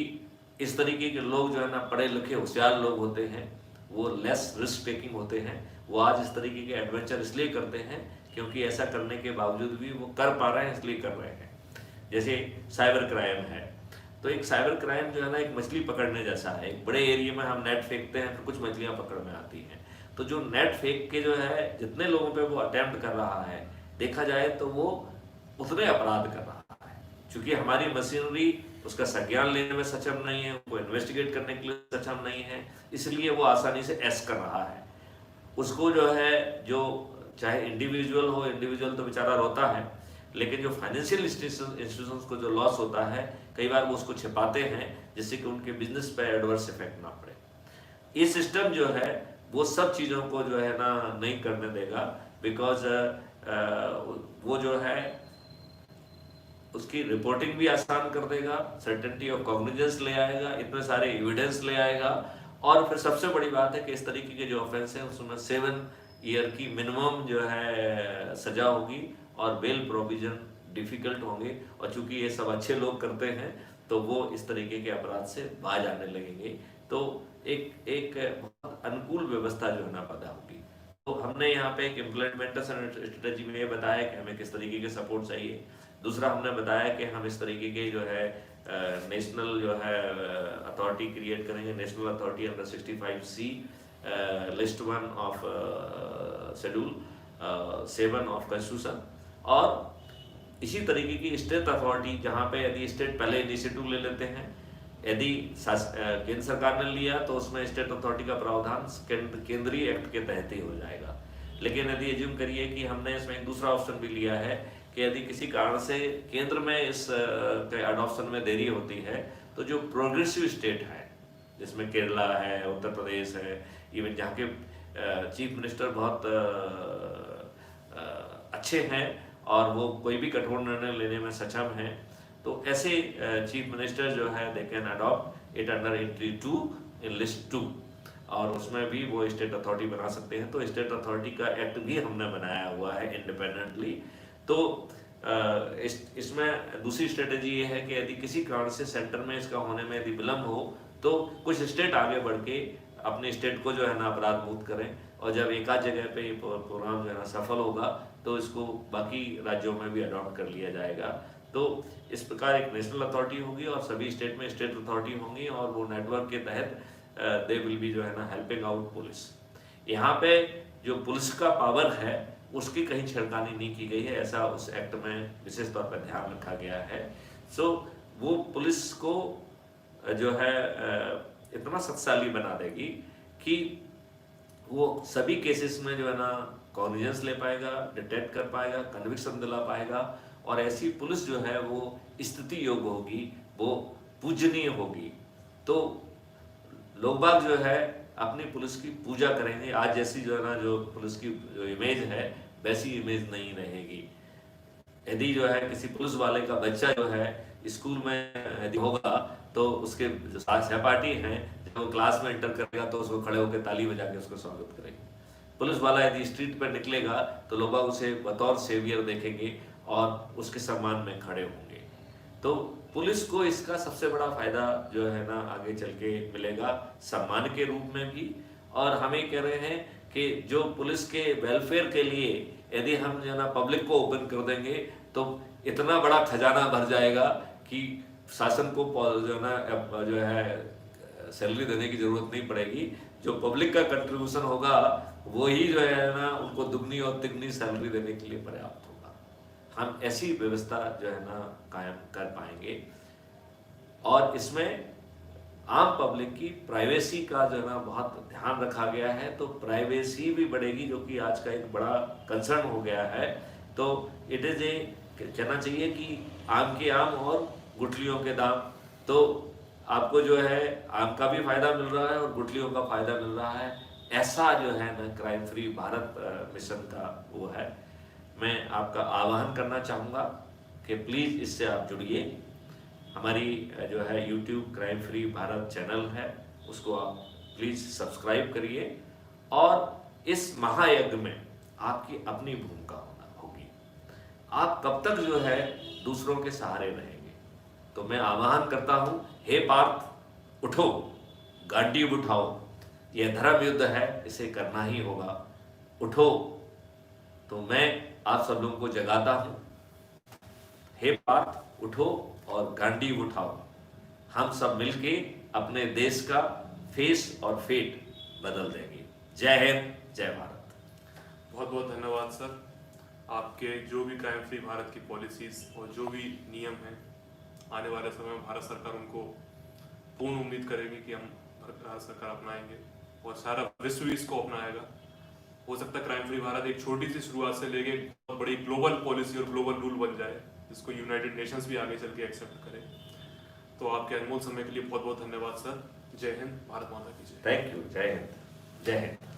इस तरीके के लोग जो है ना पढ़े लिखे होशियार लोग होते हैं, वो लेस रिस्क टेकिंग होते हैं। वो आज इस तरीके के एडवेंचर इसलिए करते हैं क्योंकि ऐसा करने के बावजूद भी वो कर पा रहे हैं, इसलिए कर रहे हैं। जैसे साइबर क्राइम है, तो एक साइबर क्राइम जो है ना एक मछली पकड़ने जैसा है। एक बड़े एरिया में हम नेट फेंकते हैं, फिर कुछ मछलियां पकड़ में आती हैं। तो जो नेट फेंक के जो है जितने लोगों पे वो अटेम्प्ट कर रहा है, देखा जाए तो वो उतने अपराध कर रहा है। क्योंकि हमारी मशीनरी उसका संज्ञान लेने में सक्षम नहीं है, वो इन्वेस्टिगेट करने के लिए सक्षम नहीं है, इसलिए वो आसानी से एस कर रहा है। उसको जो है जो चाहे इंडिविजुअल हो, इंडिविजुअल तो बेचारा रोता है, लेकिन जो फाइनेंशियल इंस्टीट्यूशंस को जो लॉस होता है, कई बार वो उसको छिपाते हैं जिससे कि उनके बिजनेस पे एडवर्स इफेक्ट ना पड़े। ये सिस्टम जो है वो सब चीज़ों को जो है ना नहीं करने देगा, बिकॉज वो जो है उसकी रिपोर्टिंग भी आसान कर देगा, सर्टेनिटी ऑफ कॉग्निजेंस ले आएगा, इतने सारे एविडेंस ले आएगा। और फिर सबसे बड़ी बात है कि इस तरीके के जो ऑफेंस हैं उसमें 7 ईयर की मिनिमम जो है सजा होगी और बेल प्रोविजन डिफिकल्ट होंगे। और चूंकि ये सब अच्छे लोग करते हैं तो वो इस तरीके के अपराध से बाज आने लगेंगे। तो एक बहुत अनुकूल व्यवस्था जो है ना पैदा होगी। तो हमने यहाँ पे एक इम्प्लीमेंटेशन स्ट्रेटेजी में ये बताया कि हमें किस तरीके के सपोर्ट चाहिए। दूसरा हमने बताया कि हम इस तरीके के जो है नेशनल जो है अथॉरिटी क्रिएट करेंगे, national authority under 65C list 1 of schedule 7 of constitution. और इसी तरीके की स्टेट अथॉरिटी जहाँ पे यदि स्टेट पहले इनिशिएटिव ले लेते हैं, यदि केंद्र सरकार ने लिया तो उसमें स्टेट अथॉरिटी का प्रावधान केंद्रीय एक्ट के तहत ही हो जाएगा। लेकिन यदि एज्यूम करिए कि हमने इसमें एक दूसरा ऑप्शन भी लिया है कि यदि किसी कारण से केंद्र में इस अडॉप्शन में देरी होती है, तो जो प्रोग्रेसिव स्टेट है जिसमें केरला है, उत्तर प्रदेश है, इवन जहाँ के चीफ मिनिस्टर बहुत अच्छे हैं और वो कोई भी कठोर निर्णय लेने में सक्षम हैं, तो ऐसे चीफ मिनिस्टर जो है they can adopt it under entry 2 in list 2, और उसमें भी वो स्टेट अथॉरिटी बना सकते हैं। तो स्टेट अथॉरिटी का एक्ट भी हमने बनाया हुआ है इंडिपेंडेंटली। तो इसमें दूसरी स्ट्रेटेजी ये है कि यदि किसी कारण से सेंटर में इसका होने में यदि विलम्ब हो तो कुछ स्टेट आगे बढ़ के अपने स्टेट को जो है ना अपराध मुक्त करें, और जब एक आध जगह पे प्रोग्राम जो है ना सफल होगा तो इसको बाकी राज्यों में भी अडॉप्ट कर लिया जाएगा। तो इस प्रकार एक नेशनल अथॉरिटी होगी और सभी स्टेट में स्टेट अथॉरिटी होंगी, और वो नेटवर्क के तहत दे विल बी जो है ना हेल्पिंग आउट पुलिस। यहाँ पे जो पुलिस का पावर है उसकी कहीं छेड़खानी नहीं की गई है, ऐसा उस एक्ट में विशेष तौर पर ध्यान रखा गया है। सो वो पुलिस को जो है इतना शक्तिशाली बना देगी कि वो सभी केसेस में जो है ना कॉग्निजेंस ले पाएगा, डिटेक्ट कर पाएगा, कन्विक्शन दिला पाएगा, और ऐसी पुलिस जो है वो स्थिति योग्य होगी, वो पूजनीय होगी। तो लोग बाग जो है अपनी पुलिस की पूजा करेंगे। आज जैसी जो है ना जो पुलिस की जो इमेज है वैसी इमेज नहीं रहेगी। यदि जो है किसी पुलिस वाले का बच्चा जो है स्कूल में यदि होगा तो उसके जो सहपाठी हैं जब वो क्लास में एंटर करेगा तो उसको खड़े होकर ताली बजा के उसको स्वागत करेंगे। पुलिस वाला यदि स्ट्रीट पर निकलेगा तो लोग उसे बतौर सेवियर देखेंगे और उसके सम्मान में खड़े होंगे। तो पुलिस को इसका सबसे बड़ा फायदा जो है ना आगे चल के मिलेगा, सम्मान के रूप में भी। और हम ये कह रहे हैं कि जो पुलिस के वेलफेयर के लिए यदि हम जो है ना पब्लिक को ओपन कर देंगे तो इतना बड़ा खजाना भर जाएगा कि शासन को जो है ना जो है सैलरी देने की जरूरत नहीं पड़ेगी। जो पब्लिक का कंट्रीब्यूशन होगा वही जो है ना उनको दुगनी और तिगनी सैलरी देने के लिए पर्याप्त होगा। हम ऐसी व्यवस्था जो है ना कायम कर पाएंगे और इसमें आम पब्लिक की प्राइवेसी का जो है ना बहुत ध्यान रखा गया है। तो प्राइवेसी भी बढ़ेगी जो कि आज का एक बड़ा कंसर्न हो गया है। तो इट इज ए कहना चाहिए कि आम के आम और गुठलियों के दाम। तो आपको जो है आम का भी फायदा मिल रहा है और गुठलियों का फायदा मिल रहा है। ऐसा जो है ना क्राइम फ्री भारत मिशन का वो है। मैं आपका आह्वान करना चाहूँगा कि प्लीज़ इससे आप जुड़िए। हमारी जो है YouTube crime free Bharat channel है, उसको आप प्लीज़ सब्सक्राइब करिए और इस महायज्ञ में आपकी अपनी भूमिका होगी। आप कब तक जो है दूसरों के सहारे रहेंगे। तो मैं आह्वान करता हूँ, हे पार्थ उठो, गांडीव उठाओ, यह धर्म युद्ध है, इसे करना ही होगा, उठो। तो मैं आप सब लोगों को जगाता हूँ, हे पार्थ उठो और गांडीव उठाओ। हम सब मिलके अपने देश का फेस और फेट बदल देंगे। जय हिंद, जय भारत। बहुत बहुत धन्यवाद सर। आपके जो भी क्राइम फ्री भारत की पॉलिसीज और जो भी नियम हैं आने वाले समय में भारत सरकार उनको पूर्ण उम्मीद करेगी कि हम भारत सरकार अपनाएंगे और सारा विश्व भी इसको अपनाएगा। हो सकता है क्राइम फ्री भारत एक छोटी सी शुरुआत से लेके बहुत बड़ी ग्लोबल पॉलिसी और ग्लोबल रूल बन जाए जिसको यूनाइटेड नेशंस भी आगे चल के एक्सेप्ट करे। तो आपके अनमोल समय के लिए बहुत बहुत धन्यवाद सर। जय हिंद, भारत माता की जय। Thank you. जय हिंद, जय हिंद।